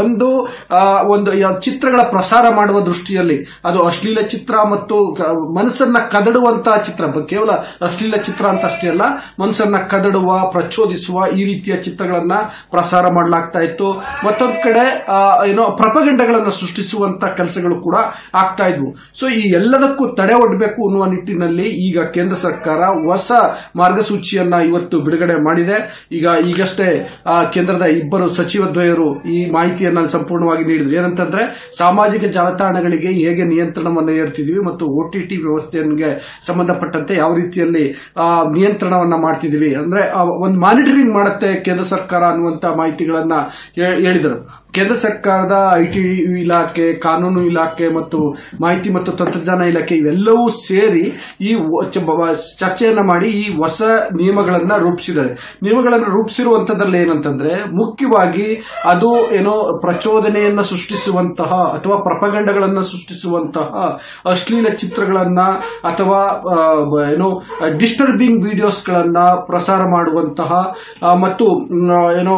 ಒಂದು ಚಿತ್ರಗಳ ಪ್ರಸಾರ ಮಾಡುವ ದೃಷ್ಟಿಯಲ್ಲಿ ಅದು ಅಶ್ಲೀಲ ಚಿತ್ರ ಮತ್ತು ಮನಸ್ಸನ್ನ ಕದಡುವಂತಹ ಚಿತ್ರ, ಕೇವಲ ಅಶ್ಲೀಲ ಚಿತ್ರ ಅಂತ ಅಷ್ಟೇ ಅಲ್ಲ, ಮನಸ್ಸನ್ನ ಕದಡುವ, ಪ್ರಚೋದಿಸುವ ಈ ರೀತಿಯ ಚಿತ್ರಗಳನ್ನ ಪ್ರಸಾರ ಮಾಡಲಾಗ್ತಾ ಇತ್ತು. ಮತ್ತೊಂದು ಕಡೆ ಪ್ರಪಗಂಡಗಳನ್ನು ಸೃಷ್ಟಿಸುವಂತ ಕೆಲಸಗಳು ಕೂಡ ಆಗ್ತಾ ಇದ್ವು. ಸೊ ಈ ಎಲ್ಲದಕ್ಕೂ ತಡೆ ಒಡ್ಡಬೇಕು ಅನ್ನುವ ನಿಟ್ಟಿನಲ್ಲಿ ಈಗ ಕೇಂದ್ರ ಸರ್ಕಾರ ಹೊಸ ಮಾರ್ಗಸೂಚಿಯನ್ನ ಇವತ್ತು ಬಿಡುಗಡೆ ಮಾಡಿದೆ. ಈಗಷ್ಟೇ ಕೇಂದ್ರದ ಇಬ್ಬರು ಸಚಿವದ್ವಯರು ಈ ಮಾಹಿತಿಯನ್ನ ಸಂಪೂರ್ಣವಾಗಿ ನೀಡಿದ್ರು. ಏನಂತಂದ್ರೆ ಸಾಮಾಜಿಕ ಜಾಲತಾಣಗಳಿಗೆ ಹೇಗೆ ನಿಯಂತ್ರಣವನ್ನು ಹೇರ್ತಿದೀವಿ ಮತ್ತು OTT ವ್ಯವಸ್ಥೆಗೆ ಸಂಬಂಧಪಟ್ಟಂತೆ ಯಾವ ರೀತಿಯಲ್ಲಿ ನಿಯಂತ್ರಣವನ್ನ ಮಾಡ್ತಿದೀವಿ ಅಂದ್ರೆ ಒಂದು ಮಾನಿಟರಿಂಗ್ ಮಾಡುತ್ತೆ ಕೇಂದ್ರ ಸರ್ಕಾರ ಅನ್ನುವಂತ ಮಾಹಿತಿಗಳನ್ನ ಹೇಳಿದರು. ಕೇಂದ್ರ ಸರ್ಕಾರದ IT ಇಲಾಖೆ, ಕಾನೂನು ಇಲಾಖೆ ಮತ್ತು ಮಾಹಿತಿ ಮತ್ತು ತಂತ್ರಜ್ಞಾನ ಇಲಾಖೆ ಇವೆಲ್ಲವೂ ಸೇರಿ ಈ ಚರ್ಚೆಯನ್ನ ಮಾಡಿ ಈ ಹೊಸ ನಿಯಮಗಳನ್ನ ರೂಪಿಸಿದ್ದಾರೆ. ನಿಯಮಗಳನ್ನು ರೂಪಿಸಿರುವಂತದ್ರಲ್ಲಿ ಏನಂತಂದ್ರೆ ಮುಖ್ಯವಾಗಿ ಅದು ಏನೋ ಪ್ರಚೋದನೆಯನ್ನ ಸೃಷ್ಟಿಸುವಂತಹ ಅಥವಾ ಪ್ರಪಗಂಡಗಳನ್ನ ಸೃಷ್ಟಿಸುವಂತಹ ಅಶ್ಲೀಲ ಚಿತ್ರಗಳನ್ನ ಅಥವಾ ಏನೋ ಡಿಸ್ಟರ್ಬಿಂಗ್ ವಿಡಿಯೋಸ್ಗಳನ್ನ ಪ್ರಸಾರ ಮಾಡುವಂತಹ ಮತ್ತು ಏನೋ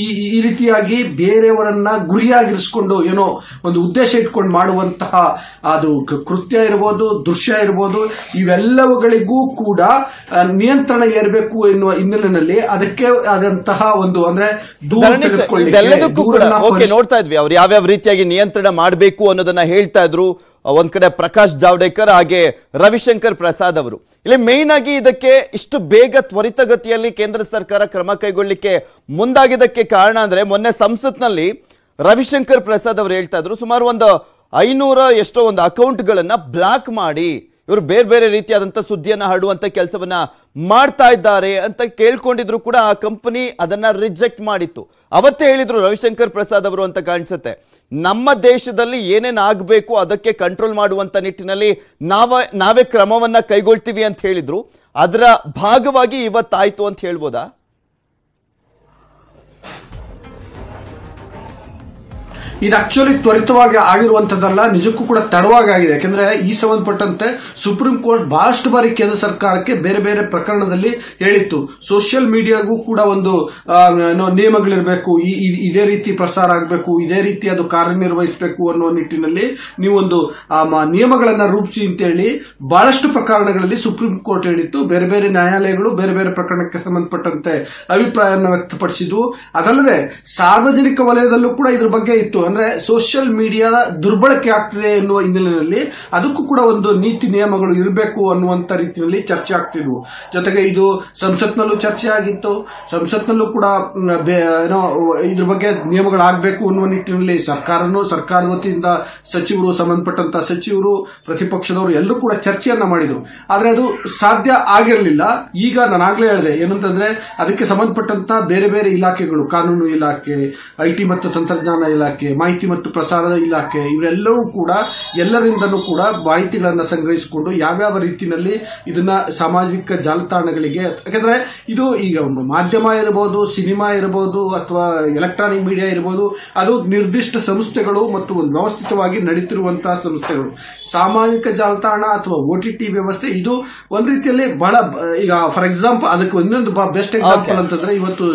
ಈ ರೀತಿಯಾಗಿ ಬೇರೆಯವರನ್ನ ಗುರಿಯಾಗಿರಿಸಿಕೊಂಡು ಏನೋ ಒಂದು ಉದ್ದೇಶ ಇಟ್ಕೊಂಡು ಮಾಡುವಂತಹ ಅದು ಕೃತ್ಯ ಇರಬಹುದು, ದೃಶ್ಯ ಇರಬಹುದು, ಇವೆಲ್ಲವುಗಳಿಗೂ ಕೂಡ ನಿಯಂತ್ರಣ ಏರಬೇಕು ಎನ್ನುವ ಹಿನ್ನೆಲೆಯಲ್ಲಿ ಅದಕ್ಕೆ ಆದಂತಹ ಒಂದು ಅಂದ್ರೆ ಇದೆಲ್ಲದಕ್ಕೂ ಕೂಡ ನೋಡ್ತಾ ಇದ್ವಿ ಅವ್ರು ಯಾವ್ಯಾವ ರೀತಿಯಾಗಿ ನಿಯಂತ್ರಣ ಮಾಡಬೇಕು ಅನ್ನೋದನ್ನ ಹೇಳ್ತಾ ಇದ್ರು. ಒಂದ್ ಕಡೆ ಪ್ರಕಾಶ್ ಜಾವಡೇಕರ್ ಹಾಗೆ ರವಿಶಂಕರ್ ಪ್ರಸಾದ್ ಅವರು. ಇಲ್ಲಿ ಮೇನ್ ಆಗಿ ಇದಕ್ಕೆ ಇಷ್ಟು ಬೇಗ ತ್ವರಿತಗತಿಯಲ್ಲಿ ಕೇಂದ್ರ ಸರ್ಕಾರ ಕ್ರಮ ಕೈಗೊಳ್ಳಲಿಕ್ಕೆ ಮುಂದಾಗಿದ್ದಕ್ಕೆ ಕಾರಣ ಅಂದ್ರೆ ಮೊನ್ನೆ ಸಂಸತ್ನಲ್ಲಿ ರವಿಶಂಕರ್ ಪ್ರಸಾದ್ ಅವರು ಹೇಳ್ತಾ ಇದ್ರು ಸುಮಾರು ಒಂದು 500 ಒಂದು ಅಕೌಂಟ್ಗಳನ್ನ ಬ್ಲಾಕ್ ಮಾಡಿ ಇವರು ಬೇರೆ ಬೇರೆ ರೀತಿಯಾದಂತ ಸುದ್ದಿಯನ್ನ ಹರಡುವಂತ ಕೆಲಸವನ್ನ ಮಾಡ್ತಾ ಇದ್ದಾರೆ ಅಂತ ಕೇಳ್ಕೊಂಡಿದ್ರು ಕೂಡ ಆ ಕಂಪನಿ ಅದನ್ನ ರಿಜೆಕ್ಟ್ ಮಾಡಿತ್ತು. ಅವತ್ತೇ ಹೇಳಿದ್ರು ರವಿಶಂಕರ್ ಪ್ರಸಾದ್ ಅವರು ಅಂತ ಕಾಣಿಸುತ್ತೆ. ನಮ್ಮ ದೇಶದಲ್ಲಿ ಏನೇನ್ ಆಗಬೇಕು ಅದಕ್ಕೆ ಕಂಟ್ರೋಲ್ ಮಾಡುವಂತ ನಿಟ್ಟಿನಲ್ಲಿ ನಾವೇ ಕ್ರಮವನ್ನ ಕೈಗೊಳ್ತೀವಿ ಅಂತ ಹೇಳಿದ್ರು. ಅದರ ಭಾಗವಾಗಿ ಇವತ್ತಾಯ್ತು ಅಂತ ಹೇಳ್ಬೋದಾ? ಇದು ಆಕ್ಚುಲಿ ತ್ವರಿತವಾಗಿ ಆಗಿರುವಂತದ್ದಲ್ಲ, ನಿಜಕ್ಕೂ ಕೂಡ ತಡವಾಗಿ ಆಗಿದೆ. ಯಾಕಂದ್ರೆ ಈ ಸಂಬಂಧಪಟ್ಟಂತೆ ಸುಪ್ರೀಂ ಕೋರ್ಟ್ ಬಹಳಷ್ಟು ಬಾರಿ ಕೇಂದ್ರ ಸರ್ಕಾರಕ್ಕೆ ಬೇರೆ ಬೇರೆ ಪ್ರಕರಣದಲ್ಲಿ ಹೇಳಿತ್ತು. ಸೋಷಿಯಲ್ ಮೀಡಿಯಾಗೂ ಕೂಡ ಒಂದು ನಿಯಮಗಳಿರಬೇಕು, ಇದೇ ರೀತಿ ಪ್ರಸಾರ ಆಗಬೇಕು, ಇದೇ ರೀತಿ ಅದು ಕಾರ್ಯನಿರ್ವಹಿಸಬೇಕು ಅನ್ನೋ ನಿಟ್ಟಿನಲ್ಲಿ ನೀವೊಂದು ನಿಯಮಗಳನ್ನ ರೂಪಿಸಿ ಅಂತ ಹೇಳಿ ಬಹಳಷ್ಟು ಪ್ರಕರಣಗಳಲ್ಲಿ ಸುಪ್ರೀಂ ಕೋರ್ಟ್ ಹೇಳಿತ್ತು. ಬೇರೆ ಬೇರೆ ನ್ಯಾಯಾಲಯಗಳು ಬೇರೆ ಬೇರೆ ಪ್ರಕರಣಕ್ಕೆ ಸಂಬಂಧಪಟ್ಟಂತೆ ಅಭಿಪ್ರಾಯವನ್ನು ವ್ಯಕ್ತಪಡಿಸಿದ್ವು. ಅದಲ್ಲದೆ ಸಾರ್ವಜನಿಕ ವಲಯದಲ್ಲೂ ಕೂಡ ಇದ್ರ ಬಗ್ಗೆ ಇತ್ತು. ಅಂದ್ರೆ ಸೋಷಿಯಲ್ ಮೀಡಿಯಾದ ದುರ್ಬಳಕೆ ಆಗ್ತಿದೆ ಎನ್ನುವ ಹಿನ್ನೆಲೆಯಲ್ಲಿ ಅದಕ್ಕೂ ಕೂಡ ಒಂದು ನೀತಿ ನಿಯಮಗಳು ಇರಬೇಕು ಅನ್ನುವಂತ ರೀತಿಯಲ್ಲಿ ಚರ್ಚೆ ಆಗ್ತಿದ್ವು. ಜೊತೆಗೆ ಇದು ಸಂಸತ್ನಲ್ಲೂ ಚರ್ಚೆ ಆಗಿತ್ತು. ಸಂಸತ್ನಲ್ಲೂ ಕೂಡ ಇದ್ರ ಬಗ್ಗೆ ನಿಯಮಗಳಾಗಬೇಕು ಅನ್ನುವ ನಿಟ್ಟಿನಲ್ಲಿ ಸರ್ಕಾರದ ವತಿಯಿಂದ ಸಚಿವರು, ಸಂಬಂಧಪಟ್ಟಂತ ಸಚಿವರು, ಪ್ರತಿಪಕ್ಷದವರು ಎಲ್ಲರೂ ಕೂಡ ಚರ್ಚೆಯನ್ನ ಮಾಡಿದ್ರು. ಆದ್ರೆ ಅದು ಸಾಧ್ಯ ಆಗಿರಲಿಲ್ಲ. ಈಗ ನಾನಾಗ್ಲೇ ಹೇಳಿದೆ ಏನಂತಂದ್ರೆ ಅದಕ್ಕೆ ಸಂಬಂಧಪಟ್ಟಂತ ಬೇರೆ ಬೇರೆ ಇಲಾಖೆಗಳು, ಕಾನೂನು ಇಲಾಖೆ, IT ಮತ್ತು ತಂತ್ರಜ್ಞಾನ ಇಲಾಖೆ, ಮಾಹಿತಿ ಮತ್ತು ಪ್ರಸಾರದ ಇಲಾಖೆ, ಇವೆಲ್ಲವೂ ಕೂಡ ಎಲ್ಲರಿಂದಲೂ ಕೂಡ ಮಾಹಿತಿಗಳನ್ನ ಸಂಗ್ರಹಿಸಿಕೊಂಡು ಯಾವ್ಯಾವ ರೀತಿಯಲ್ಲಿ ಇದನ್ನ ಸಾಮಾಜಿಕ ಜಾಲತಾಣಗಳಿಗೆ, ಯಾಕಂದ್ರೆ ಇದು ಈಗ ಮಾಧ್ಯಮ ಇರಬಹುದು, ಸಿನಿಮಾ ಇರಬಹುದು ಅಥವಾ ಎಲೆಕ್ಟ್ರಾನಿಕ್ ಮೀಡಿಯಾ ಇರಬಹುದು, ಅದು ನಿರ್ದಿಷ್ಟ ಸಂಸ್ಥೆಗಳು ಮತ್ತು ವ್ಯವಸ್ಥಿತವಾಗಿ ನಡೀತಿರುವಂತಹ ಸಂಸ್ಥೆಗಳು. ಸಾಮಾಜಿಕ ಜಾಲತಾಣ ಅಥವಾ OTT ವ್ಯವಸ್ಥೆ ಇದು ಒಂದ್ ರೀತಿಯಲ್ಲಿ ಬಹಳ ಈಗ ಫಾರ್ ಎಕ್ಸಾಂಪಲ್ ಅದಕ್ಕೆ ಇನ್ನೊಂದು ಬೆಸ್ಟ್ ಎಕ್ಸಾಂಪಲ್ ಅಂತಂದ್ರೆ ಇವತ್ತು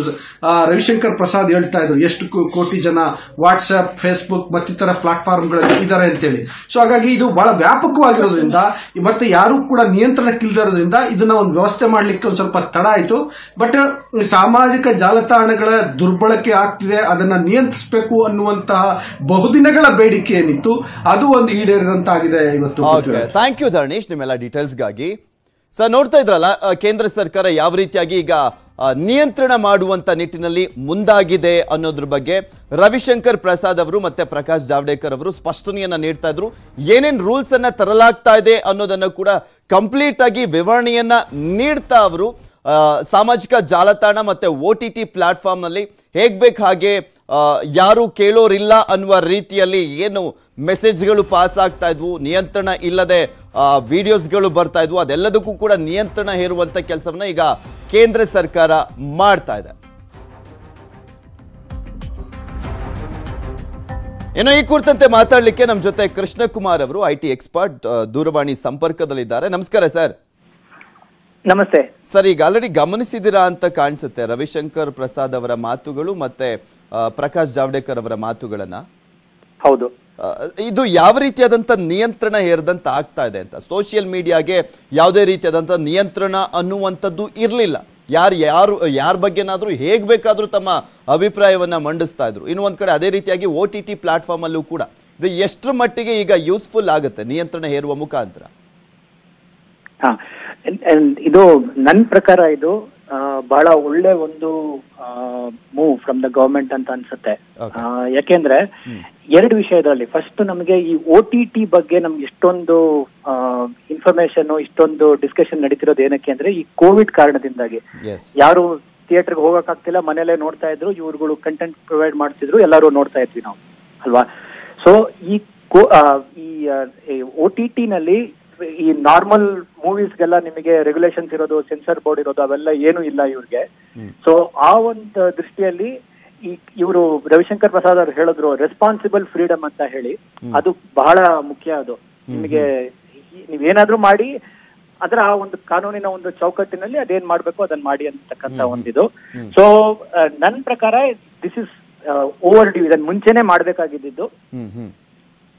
ರವಿಶಂಕರ್ ಪ್ರಸಾದ್ ಹೇಳ್ತಾ ಇದ್ರು ಎಷ್ಟು ಕೋಟಿ ಜನ ವಾಟ್ಸ್ಆಪ್, ಫೇಸ್ಬುಕ್ ಮತ್ತಿತರ ಪ್ಲಾಟ್ಫಾರ್ಮ್ಗಳಲ್ಲಿ ಇದ್ದಾರೆ ಅಂತೇಳಿ. ಸೊ ಹಾಗಾಗಿ ಇದು ಬಹಳ ವ್ಯಾಪಕವಾಗಿರೋದ್ರಿಂದ ಮತ್ತೆ ಯಾರು ಕೂಡ ನಿಯಂತ್ರಣಕ್ಕಿಲ್ಲದಿರೋದ್ರಿಂದ ಇದನ್ನ ಒಂದು ವ್ಯವಸ್ಥೆ ಮಾಡ್ಲಿಕ್ಕೆ ಒಂದು ಸ್ವಲ್ಪ ತಡ ಆಯಿತು. ಬಟ್ ಸಾಮಾಜಿಕ ಜಾಲತಾಣಗಳ ದುರ್ಬಳಕೆ ಆಗ್ತಿದೆ, ಅದನ್ನ ನಿಯಂತ್ರಿಸಬೇಕು ಅನ್ನುವಂತಹ ಬಹುದಿನಗಳ ಬೇಡಿಕೆ ಏನಿತ್ತು ಅದು ಒಂದು ಈಡೇರಿದಂತಾಗಿದೆ ಇವತ್ತು. ಥ್ಯಾಂಕ್ ಯು ಧರಣೀಶ್ ನಿಮ್ಮೆಲ್ಲ ಡೀಟೇಲ್ಸ್ಗಾಗಿ. ಸರ್ ನೋಡ್ತಾ ಇದ್ರಲ್ಲ ಕೇಂದ್ರ ಸರ್ಕಾರ ಯಾವ ರೀತಿಯಾಗಿ ಈಗ ನಿಯಂತ್ರಣ ಮಾಡುವಂತ ನಿಟ್ಟಿನಲ್ಲಿ ಮುಂದಾಗಿದೆ ಅನ್ನೋದ್ರ ಬಗ್ಗೆ ರವಿಶಂಕರ್ ಪ್ರಸಾದ್ ಅವರು ಮತ್ತೆ ಪ್ರಕಾಶ್ ಜಾವಡೇಕರ್ ಅವರು ಸ್ಪಷ್ಟನೆಯನ್ನ ನೀಡ್ತಾ ಇದ್ರು. ಏನೇನ್ ರೂಲ್ಸ್ ಅನ್ನ ತರಲಾಗ್ತಾ ಇದೆ ಅನ್ನೋದನ್ನ ಕೂಡ ಕಂಪ್ಲೀಟ್ ಆಗಿ ವಿವರಣೆಯನ್ನ ನೀಡ್ತಾ ಅವರು ಸಾಮಾಜಿಕ ಜಾಲತಾಣ ಮತ್ತೆ OTT ಪ್ಲಾಟ್ಫಾರ್ಮ್ ನಲ್ಲಿ ಹೇಗ್ ಬೇಕು ಹಾಗೆ ಯಾರು ಕೇಳೋರಿಲ್ಲ ಅನ್ನುವ ರೀತಿಯಲ್ಲಿ ಏನು ಮೆಸೇಜ್ಗಳು ಪಾಸ್ ಆಗ್ತಾ ಇದ್ವು, ನಿಯಂತ್ರಣ ಇಲ್ಲದೆ ವಿಡಿಯೋಸ್ಗಳು ಬರ್ತಾ ಇದ್ವು, ಅದೆಲ್ಲದಕ್ಕೂ ಕೂಡ ನಿಯಂತ್ರಣ ಹೇರುವಂತ ಕೆಲಸವನ್ನ ಈಗ ಕೇಂದ್ರ ಸರ್ಕಾರ ಮಾಡ್ತಾ ಇದೆ. ಏನೋ ಈ ಕುರಿತಂತೆ ಮಾತಾಡಲಿಕ್ಕೆ ನಮ್ಮ ಜೊತೆ ಕೃಷ್ಣಕುಮಾರ್ ಅವರು IT ಎಕ್ಸ್ಪರ್ಟ್ ದೂರವಾಣಿ ಸಂಪರ್ಕದಲ್ಲಿದ್ದಾರೆ. ನಮಸ್ಕಾರ ಸರ್. ನಮಸ್ತೆ ಸರ್. ಈಗ ಆಲ್ರೆಡಿ ಗಮನಿಸಿದಿರಾ ಅಂತ ಕಾಣಿಸುತ್ತೆ ರವಿಶಂಕರ್ ಪ್ರಸಾದ್ ಅವರ ಮಾತುಗಳು ಮತ್ತೆ ಪ್ರಕಾಶ್ ಜಾವಡೇಕರ್ ಅವರ ಮಾತುಗಳನ್ನ. ಹೌದು, ಇದು ಯಾವ ರೀತಿಯಾದಂತ ನಿಯಂತ್ರಣ ಹೇರದಂತ ಆಗ್ತಾ ಇದೆ ಅಂತ. ಸೋಷಿಯಲ್ ಮೀಡಿಯಾಗೆ ಯಾವುದೇ ರೀತಿಯಾದಂತ ನಿಯಂತ್ರಣ ಅನ್ನುವಂಥದ್ದು ಇರಲಿಲ್ಲ. ಯಾರ ಬಗ್ಗೆನಾದ್ರೂ ಹೇಗ್ ಬೇಕಾದ್ರೂ ತಮ್ಮ ಅಭಿಪ್ರಾಯವನ್ನ ಮಂಡಿಸ್ತಾ ಇದ್ರು. ಇನ್ನು ಒಂದ್ ಕಡೆ ಅದೇ ರೀತಿಯಾಗಿ OTT ಪ್ಲಾಟ್ಫಾರ್ಮ್ ಅಲ್ಲೂ ಕೂಡ ಇದು ಎಷ್ಟರ ಮಟ್ಟಿಗೆ ಈಗ ಯೂಸ್ಫುಲ್ ಆಗುತ್ತೆ ನಿಯಂತ್ರಣ ಹೇರುವ ಮುಖಾಂತರ? ಇದು ನನ್ನ ಪ್ರಕಾರ ಇದು ಬಹಳ ಒಳ್ಳೆ ಒಂದು ಮೂವ್ ಫ್ರಮ್ ದ ಗವರ್ಮೆಂಟ್ ಅಂತ ಅನ್ಸುತ್ತೆ. ಯಾಕೆಂದ್ರೆ ಎರಡು ವಿಷಯದಲ್ಲಿ, ಫಸ್ಟ್ ನಮಗೆ ಈ OTT ಬಗ್ಗೆ ನಮ್ಗೆ ಇಷ್ಟೊಂದು ಇನ್ಫಾರ್ಮೇಶನ್, ಇಷ್ಟೊಂದು ಡಿಸ್ಕಷನ್ ನಡೀತಿರೋದು ಏನಕ್ಕೆ ಅಂದ್ರೆ ಈ ಕೋವಿಡ್ ಕಾರಣದಿಂದಾಗಿ. ಯಾರು ಥಿಯೇಟರ್ಗೆ ಹೋಗಕ್ಕಾಗ್ತಿಲ್ಲ, ಮನೇಲೆ ನೋಡ್ತಾ ಇದ್ರು, ಇವ್ರುಗಳು ಕಂಟೆಂಟ್ ಪ್ರೊವೈಡ್ ಮಾಡ್ತಿದ್ರು, ಎಲ್ಲರೂ ನೋಡ್ತಾ ಇದ್ವಿ ನಾವು ಅಲ್ವಾ. ಸೊ ಈ OTT ನಲ್ಲಿ ಈ ನಾರ್ಮಲ್ ಮೂವೀಸ್ಗೆಲ್ಲ ನಿಮಗೆ ರೆಗ್ಯುಲೇಷನ್ಸ್ ಇರೋದು, ಸೆನ್ಸರ್ ಬೋರ್ಡ್ ಇರೋದು, ಅವೆಲ್ಲ ಏನು ಇಲ್ಲ ಇವ್ರಿಗೆ. ಸೊ ಆ ಒಂದು ದೃಷ್ಟಿಯಲ್ಲಿ ಇವರು ರವಿಶಂಕರ್ ಪ್ರಸಾದ್ ಅವರು ಹೇಳಿದ್ರು ರೆಸ್ಪಾನ್ಸಿಬಲ್ ಫ್ರೀಡಮ್ ಅಂತ ಹೇಳಿ, ಅದು ಬಹಳ ಮುಖ್ಯ. ಅದು ನಿಮಗೆ ನೀವೇನಾದ್ರೂ ಮಾಡಿ ಅದರ ಆ ಒಂದು ಕಾನೂನಿನ ಒಂದು ಚೌಕಟ್ಟಿನಲ್ಲಿ ಅದೇನ್ ಮಾಡ್ಬೇಕು ಅದನ್ನ ಮಾಡಿ ಅಂತಕ್ಕಂತ ಒಂದಿದು. ಸೊ ನನ್ನ ಪ್ರಕಾರ ದಿಸ್ ಇಸ್ ಓವರ್ ಡ್ಯೂ, ಇದನ್ನ ಮುಂಚೆನೆ ಮಾಡ್ಬೇಕಾಗಿದ್ದು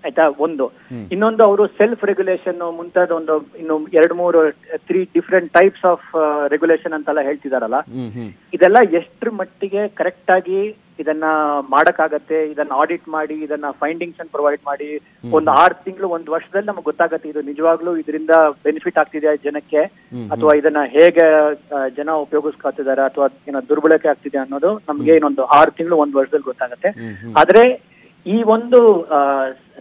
ಆಯ್ತಾ. ಒಂದು ಇನ್ನೊಂದು ಅವರು ಸೆಲ್ಫ್ ರೆಗ್ಯುಲೇಷನ್ ಮುಂತಾದ ಒಂದು ಇನ್ನು 3 ಡಿಫ್ರೆಂಟ್ ಟೈಪ್ಸ್ ಆಫ್ ರೆಗ್ಯುಲೇಷನ್ ಅಂತೆಲ್ಲ ಹೇಳ್ತಿದಾರಲ್ಲ, ಇದೆಲ್ಲ ಎಷ್ಟ್ರ ಮಟ್ಟಿಗೆ ಕರೆಕ್ಟ್ ಆಗಿ ಇದನ್ನ ಮಾಡಕ್ಕಾಗತ್ತೆ, ಇದನ್ನ ಆಡಿಟ್ ಮಾಡಿ ಇದನ್ನ ಫೈಂಡಿಂಗ್ಸ್ ಅನ್ನು ಪ್ರೊವೈಡ್ ಮಾಡಿ ಒಂದು 6 ತಿಂಗಳು 1 ವರ್ಷದಲ್ಲಿ ನಮ್ಗೆ ಗೊತ್ತಾಗತ್ತೆ ಇದು ನಿಜವಾಗ್ಲೂ ಇದರಿಂದ ಬೆನಿಫಿಟ್ ಆಗ್ತಿದೆ ಜನಕ್ಕೆ, ಅಥವಾ ಇದನ್ನ ಹೇಗೆ ಜನ ಉಪಯೋಗಿಸ್ಕೊತಿದ್ದಾರೆ, ಅಥವಾ ಏನೋ ದುರ್ಬಳಕೆ ಆಗ್ತಿದೆ ಅನ್ನೋದು ನಮ್ಗೆ ಇನ್ನೊಂದು 6 ತಿಂಗಳು 1 ವರ್ಷದಲ್ಲಿ ಗೊತ್ತಾಗತ್ತೆ. ಆದ್ರೆ ಈ ಒಂದು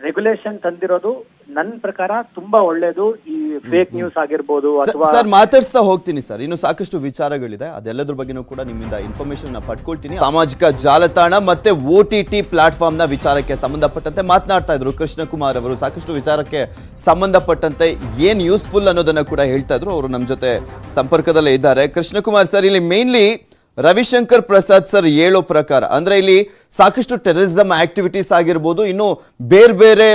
ರೆಗ್ಯುಲೇಷನ್ ತಂದಿರೋದು ನನ್ನ ಪ್ರಕಾರ ತುಂಬಾ ಒಳ್ಳೇದು. ಈ ಫೇಕ್ ನ್ಯೂಸ್ ಆಗಿರ್ಬೋದು ಅಥವಾ ಸರ್ ಮಾತಾಡ್ಸ್ತಾ ಹೋಗ್ತೀನಿ ಸರ್, ಇನ್ನು ಸಾಕಷ್ಟು ವಿಚಾರಗಳಿದೆ, ಅದೆಲ್ಲದ್ರ ಬಗ್ಗೆನೂ ಕೂಡ ನಿಮ್ಮಿಂದ ಇನ್ಫಾರ್ಮೇಶನ್ ಪಡ್ಕೊಳ್ತೀನಿ. ಸಾಮಾಜಿಕ ಜಾಲತಾಣ ಮತ್ತೆ OTT ಪ್ಲಾಟ್ಫಾರ್ಮ್ ನ ವಿಚಾರಕ್ಕೆ ಸಂಬಂಧಪಟ್ಟಂತೆ ಮಾತನಾಡ್ತಾ ಇದ್ರು ಕೃಷ್ಣಕುಮಾರ್ ಅವರು. ಸಾಕಷ್ಟು ವಿಚಾರಕ್ಕೆ ಸಂಬಂಧಪಟ್ಟಂತೆ ಏನ್ ಯೂಸ್ಫುಲ್ ಅನ್ನೋದನ್ನ ಕೂಡ ಹೇಳ್ತಾ ಇದ್ರು. ಅವರು ನಮ್ಮ ಜೊತೆ ಸಂಪರ್ಕದಲ್ಲೇ ಇದ್ದಾರೆ. ಕೃಷ್ಣಕುಮಾರ್ ಸರ್, ಇಲ್ಲಿ ಮೇನ್ಲಿ ರವಿಶಂಕರ್ ಪ್ರಸಾದ್ ಸರ್ ಹೇಳೋ ಪ್ರಕಾರ ಅಂದ್ರೆ ಇಲ್ಲಿ ಸಾಕಷ್ಟು ಟೆರರಿಸಂ ಆಕ್ಟಿವಿಟೀಸ್ ಆಗಿರ್ಬೋದು, ಇನ್ನು ಬೇರೆ ಬೇರೆ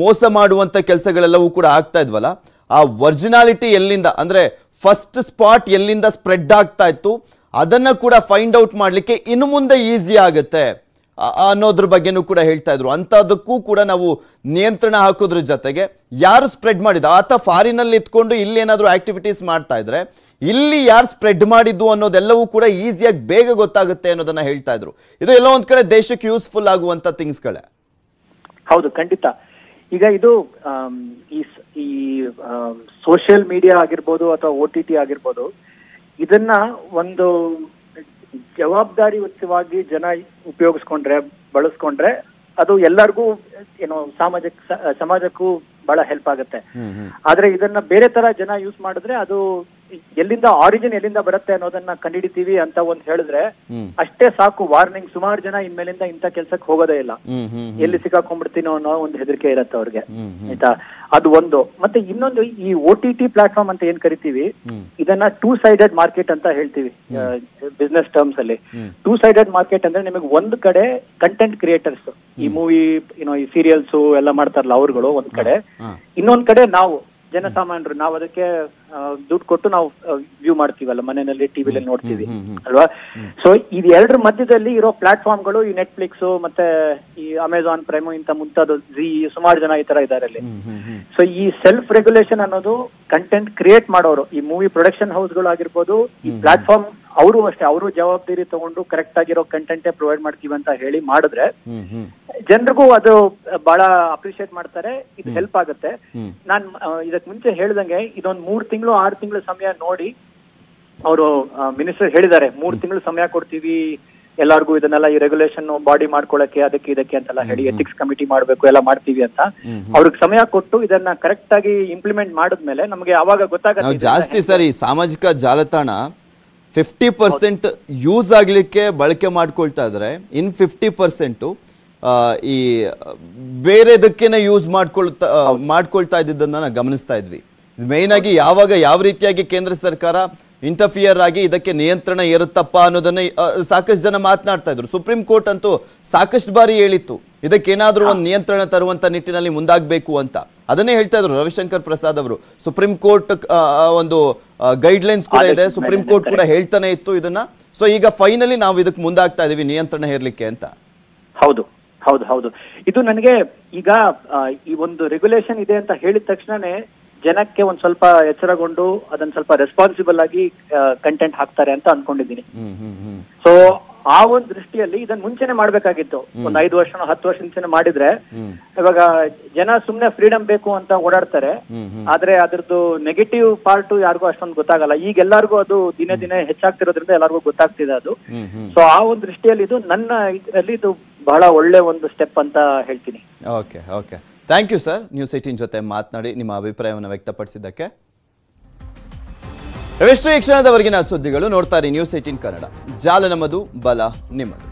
ಮೋಸ ಮಾಡುವಂತ ಕೆಲಸಗಳೆಲ್ಲವೂ ಕೂಡ ಆಗ್ತಾ ಇದ್ವಲ್ಲ, ಆ ಒರಿಜಿನಾಲಿಟಿ ಎಲ್ಲಿಂದ ಅಂದ್ರೆ ಫಸ್ಟ್ ಸ್ಪಾಟ್ ಎಲ್ಲಿಂದ ಸ್ಪ್ರೆಡ್ ಆಗ್ತಾ ಇತ್ತು ಅದನ್ನ ಕೂಡ ಫೈಂಡ್ ಔಟ್ ಮಾಡ್ಲಿಕ್ಕೆ ಇನ್ನು ಮುಂದೆ ಈಸಿ ಆಗುತ್ತೆ ಅನ್ನೋದ್ರ ಬಗ್ಗೆನೂ ಕೂಡ ಹೇಳ್ತಾ ಇದ್ರು. ಅಂತದಕ್ಕೂ ಕೂಡ ನಾವು ನಿಯಂತ್ರಣ ಹಾಕೋದ್ರ ಜೊತೆಗೆ ಯಾರು ಸ್ಪ್ರೆಡ್ ಮಾಡಿದ ಆತ ಫಾರಿನಲ್ಲಿ ಇತ್ಕೊಂಡು ಇಲ್ಲಿ ಏನಾದ್ರು ಆಕ್ಟಿವಿಟೀಸ್ ಮಾಡ್ತಾ ಇದ್ರೆ ಇಲ್ಲಿ ಯಾರು ಸ್ಪ್ರೆಡ್ ಮಾಡಿದ್ದು ಅನ್ನೋದೆಲ್ಲವೂ ಕೂಡ ಈಸಿಯಾಗಿ ಬೇಗ ಗೊತ್ತಾಗುತ್ತೆ ಅನ್ನೋದನ್ನ ಹೇಳ್ತಾ ಇದ್ರು. ಇದು ಎಲ್ಲೋ ಒಂದ್ ಕಡೆ ದೇಶಕ್ಕೆ ಯೂಸ್ಫುಲ್ ಆಗುವಂತ ಥಿಂಗ್ಸ್ಗಳೇ. ಹೌದು, ಖಂಡಿತ. ಈಗ ಇದು ಈ ಸೋಷಿಯಲ್ ಮೀಡಿಯಾ ಆಗಿರ್ಬೋದು ಅಥವಾ OTT ಆಗಿರ್ಬೋದು, ಇದನ್ನ ಒಂದು ಜವಾಬ್ದಾರಿಯುತವಾಗಿ ಜನ ಉಪಯೋಗಿಸ್ಕೊಂಡ್ರೆ, ಬಳಸ್ಕೊಂಡ್ರೆ ಅದು ಎಲ್ಲರಿಗೂ ಏನೋ ಸಮಾಜಕ್ಕೂ ಬಹಳ ಹೆಲ್ಪ್ ಆಗುತ್ತೆ. ಆದ್ರೆ ಇದನ್ನ ಬೇರೆ ತರ ಜನ ಯೂಸ್ ಮಾಡಿದ್ರೆ ಅದು ಎಲ್ಲಿಂದ ಆರಿಜಿನ್ ಎಲ್ಲಿಂದ ಬರುತ್ತೆ ಅನ್ನೋದನ್ನ ಕಂಡುಹಿಡಿತೀವಿ ಅಂತ ಒಂದ್ ಹೇಳಿದ್ರೆ ಅಷ್ಟೇ ಸಾಕು ವಾರ್ನಿಂಗ್. ಸುಮಾರು ಜನ ಇನ್ಮೇಲಿಂದ ಇಂಥ ಕೆಲ್ಸಕ್ಕೆ ಹೋಗೋದೇ ಇಲ್ಲ, ಎಲ್ಲಿ ಸಿಕ್ಕಾಕೊಂಡ್ಬಿಡ್ತೀನೋ ಅನ್ನೋ ಒಂದು ಹೆದರಿಕೆ ಇರತ್ತೆ ಅವ್ರಿಗೆ, ಆಯ್ತಾ. ಅದು ಒಂದು. ಮತ್ತೆ ಇನ್ನೊಂದು, ಈ OTT ಪ್ಲಾಟ್ಫಾರ್ಮ್ ಅಂತ ಏನ್ ಕರಿತೀವಿ, ಇದನ್ನ 2-sided ಮಾರ್ಕೆಟ್ ಅಂತ ಹೇಳ್ತೀವಿ ಬಿಸ್ನೆಸ್ ಟರ್ಮ್ಸ್ ಅಲ್ಲಿ. 2-sided ಮಾರ್ಕೆಟ್ ಅಂದ್ರೆ ನಿಮಗೆ ಒಂದು ಕಡೆ ಕಂಟೆಂಟ್ ಕ್ರಿಯೇಟರ್ಸ್, ಈ ಮೂವಿ ಈ ಸೀರಿಯಲ್ಸ್ ಎಲ್ಲ ಮಾಡ್ತಾರಲ್ಲ ಅವ್ರುಗಳು ಒಂದ್ ಕಡೆ, ಇನ್ನೊಂದ್ ಕಡೆ ನಾವು ಜನಸಾಮಾನ್ಯರು, ನಾವು ಅದಕ್ಕೆ ದುಡ್ಡು ಕೊಟ್ಟು ನಾವು ವ್ಯೂ ಮಾಡ್ತೀವಲ್ಲ ಮನೆಯಲ್ಲಿ, ಟಿವಿಲಿ ನೋಡ್ತೀವಿ ಅಲ್ವಾ. ಸೊ ಇದು ಎರಡರ ಮಧ್ಯದಲ್ಲಿ ಇರೋ ಪ್ಲಾಟ್ಫಾರ್ಮ್ಗಳು ಈ ನೆಟ್ಫ್ಲಿಕ್ಸ್ ಮತ್ತೆ ಈ ಅಮೆಜಾನ್ ಪ್ರೈಮ್ ಇಂತ ಮುಂತಾದ ಸುಮಾರು ಜನ ಈ ತರ ಇದಾರೆ ಅಲ್ಲಿ. ಸೊ ಈ ಸೆಲ್ಫ್ ರೆಗ್ಯುಲೇಷನ್ ಅನ್ನೋದು ಕಂಟೆಂಟ್ ಕ್ರಿಯೇಟ್ ಮಾಡೋರು, ಈ ಮೂವಿ ಪ್ರೊಡಕ್ಷನ್ ಹೌಸ್ಗಳು ಆಗಿರ್ಬೋದು, ಈ ಪ್ಲಾಟ್ಫಾರ್ಮ್ ಅವರು ಅಷ್ಟೇ, ಅವರು ಜವಾಬ್ದಾರಿ ತಗೊಂಡು ಕರೆಕ್ಟ್ ಆಗಿರೋ ಕಂಟೆಂಟೇ ಪ್ರೊವೈಡ್ ಮಾಡ್ತೀವಿ ಅಂತ ಹೇಳಿ ಮಾಡಿದ್ರೆ ಜನರಿಗೂ ಅದು ಬಹಳ ಅಪ್ರಿಶಿಯೇಟ್ ಮಾಡ್ತಾರೆ, ಇದು ಹೆಲ್ಪ್ ಆಗುತ್ತೆ. ನಾನ್ ಇದಕ್ ಮುಂಚೆ ಹೇಳ್ದಂಗೆ ಇದೊಂದ್ 3 ತಿಂಗಳು 6 ತಿಂಗಳು ಸಮಯ ನೋಡಿ ಅವರು ಮಿನಿಸ್ಟರ್ ಹೇಳಿದ್ದಾರೆ, 3 ತಿಂಗಳು ಸಮಯ ಕೊಡ್ತೀವಿ ಎಲ್ಲಾರ್ಗು ಇದನ್ನೆಲ್ಲ ಈ ರೆಗ್ಯುಲೇಷನ್ ಬಾಡಿ ಮಾಡ್ಕೊಳಕ್ಕೆ, ಅದಕ್ಕೆ ಇದಕ್ಕೆ ಅಂತೆಲ್ಲ ಹೇಳಿ ಎಥಿಕ್ಸ್ ಕಮಿಟಿ ಮಾಡ್ಬೇಕು ಎಲ್ಲ ಮಾಡ್ತೀವಿ ಅಂತ ಅವ್ರಿಗೆ ಸಮಯ ಕೊಟ್ಟು ಇದನ್ನ ಕರೆಕ್ಟ್ ಆಗಿ ಇಂಪ್ಲಿಮೆಂಟ್ ಮಾಡಿದ್ಮೇಲೆ ನಮಗೆ ಅವಾಗ ಗೊತ್ತಾಗುತ್ತೆ. ಜಾಸ್ತಿ ಸರ್ ಈ ಸಾಮಾಜಿಕ ಜಾಲತಾಣ 50% ಯೂಸ್ ಆಗ್ಲಿಕ್ಕೆ ಬಳಕೆ ಮಾಡ್ಕೊಳ್ತಾ ಇದ್ರೆ, ಇನ್ 50% ಈ ಬೇರೆದಕ್ಕೇನೆ ಯೂಸ್ ಮಾಡ್ಕೊಳ್ತಾ ಇದ್ದದನ್ನ ನಾವು ಗಮನಿಸ್ತಾ ಇದ್ವಿ. ಮೇನ್ ಆಗಿ ಯಾವಾಗ ಯಾವ ರೀತಿಯಾಗಿ ಕೇಂದ್ರ ಸರ್ಕಾರ ಇಂಟರ್ಫಿಯರ್ ಆಗಿ ಇದಕ್ಕೆ ನಿಯಂತ್ರಣ ಇರುತ್ತಪ್ಪ ಅನ್ನೋದನ್ನ ಸಾಕಷ್ಟು ಜನ ಮಾತನಾಡ್ತಾ ಇದ್ರು. ಸುಪ್ರೀಂ ಕೋರ್ಟ್ ಅಂತೂ ಸಾಕಷ್ಟು ಬಾರಿ ಹೇಳಿತ್ತು ಇದಕ್ಕೇನಾದ್ರೂ ಒಂದು ನಿಯಂತ್ರಣ ತರುವಂತ ನಿಟ್ಟಿನಲ್ಲಿ ಮುಂದಾಗಬೇಕು ಅಂತ. ಅದನ್ನೇ ಹೇಳ್ತಾ ಇದ್ರು ರವಿಶಂಕರ್ ಪ್ರಸಾದ್ ಅವರು. ಸುಪ್ರೀಂ ಕೋರ್ಟ್ ಒಂದು ಗೈಡ್ಲೈನ್ಸ್ ಕೂಡ ಇದೆ, ಸುಪ್ರೀಂ ಕೋರ್ಟ್ ಕೂಡ ಹೇಳ್ತಾನೆ ಇತ್ತು ಇದನ್ನ. ಸೊ ಈಗ ಫೈನಲಿ ನಾವು ಇದಕ್ಕೆ ಮುಂದಾಗ್ತಾ ಇದೀವಿ ನಿಯಂತ್ರಣ ಹೇರ್ಲಿಕ್ಕೆ ಅಂತ. ಹೌದು ಹೌದು ಹೌದು. ಇದು ನನಗೆ ಈಗ ಈ ಒಂದು ರೆಗ್ಯುಲೇಷನ್ ಇದೆ ಅಂತ ಹೇಳಿದ ತಕ್ಷಣನೇ ಜನಕ್ಕೆ ಒಂದ್ ಸ್ವಲ್ಪ ಎಚ್ಚರಗೊಂಡು ಅದನ್ನ ಸ್ವಲ್ಪ ರೆಸ್ಪಾನ್ಸಿಬಲ್ ಆಗಿ ಕಂಟೆಂಟ್ ಹಾಕ್ತಾರೆ ಅಂತ ಅನ್ಕೊಂಡಿದ್ದೀನಿ. ಸೊ ಆ ಒಂದು ದೃಷ್ಟಿಯಲ್ಲಿ ಇದನ್ನ ಮುಂಚೆನೆ ಮಾಡ್ಬೇಕಾಗಿತ್ತು. ಒಂದ್ 5 ವರ್ಷ 10 ವರ್ಷ ಮುಂಚೆನೆ ಮಾಡಿದ್ರೆ ಇವಾಗ ಜನ ಸುಮ್ನೆ ಫ್ರೀಡಮ್ ಬೇಕು ಅಂತ ಓಡಾಡ್ತಾರೆ, ಆದ್ರೆ ಅದ್ರದ್ದು ನೆಗೆಟಿವ್ ಪಾರ್ಟ್ ಯಾರಿಗೂ ಅಷ್ಟೊಂದು ಗೊತ್ತಾಗಲ್ಲ. ಈಗ ಎಲ್ಲಾರ್ಗು ಅದು ದಿನೇ ದಿನೇ ಹೆಚ್ಚಾಗ್ತಿರೋದ್ರಿಂದ ಎಲ್ಲಾರ್ಗು ಗೊತ್ತಾಗ್ತಿದೆ ಅದು. ಸೊ ಆ ಒಂದು ದೃಷ್ಟಿಯಲ್ಲಿ ಇದು ನನ್ನ ಇದರಲ್ಲಿ ಇದು ಬಹಳ ಒಳ್ಳೆ ಒಂದು ಸ್ಟೆಪ್ ಅಂತ ಹೇಳ್ತೀನಿ. Okay okay, thank you sir, news 18 ಜೊತೆ ಮಾತನಾಡಿ ನಿಮ್ಮ ಅಭಿಪ್ರಾಯವನ್ನು ವ್ಯಕ್ತಪಡಿಸಿದ್ದಕ್ಕೆ. ಇವೆಷ್ಟು ಈ ಕ್ಷಣದವರೆಗಿನ ಸುದ್ದಿಗಳು. ನೋಡ್ತಾರೆ ನ್ಯೂಸ್ 18 ಕನ್ನಡ. ಜಾಲ ನಮ್ಮದು, ಬಲ ನಿಮ್ಮದು.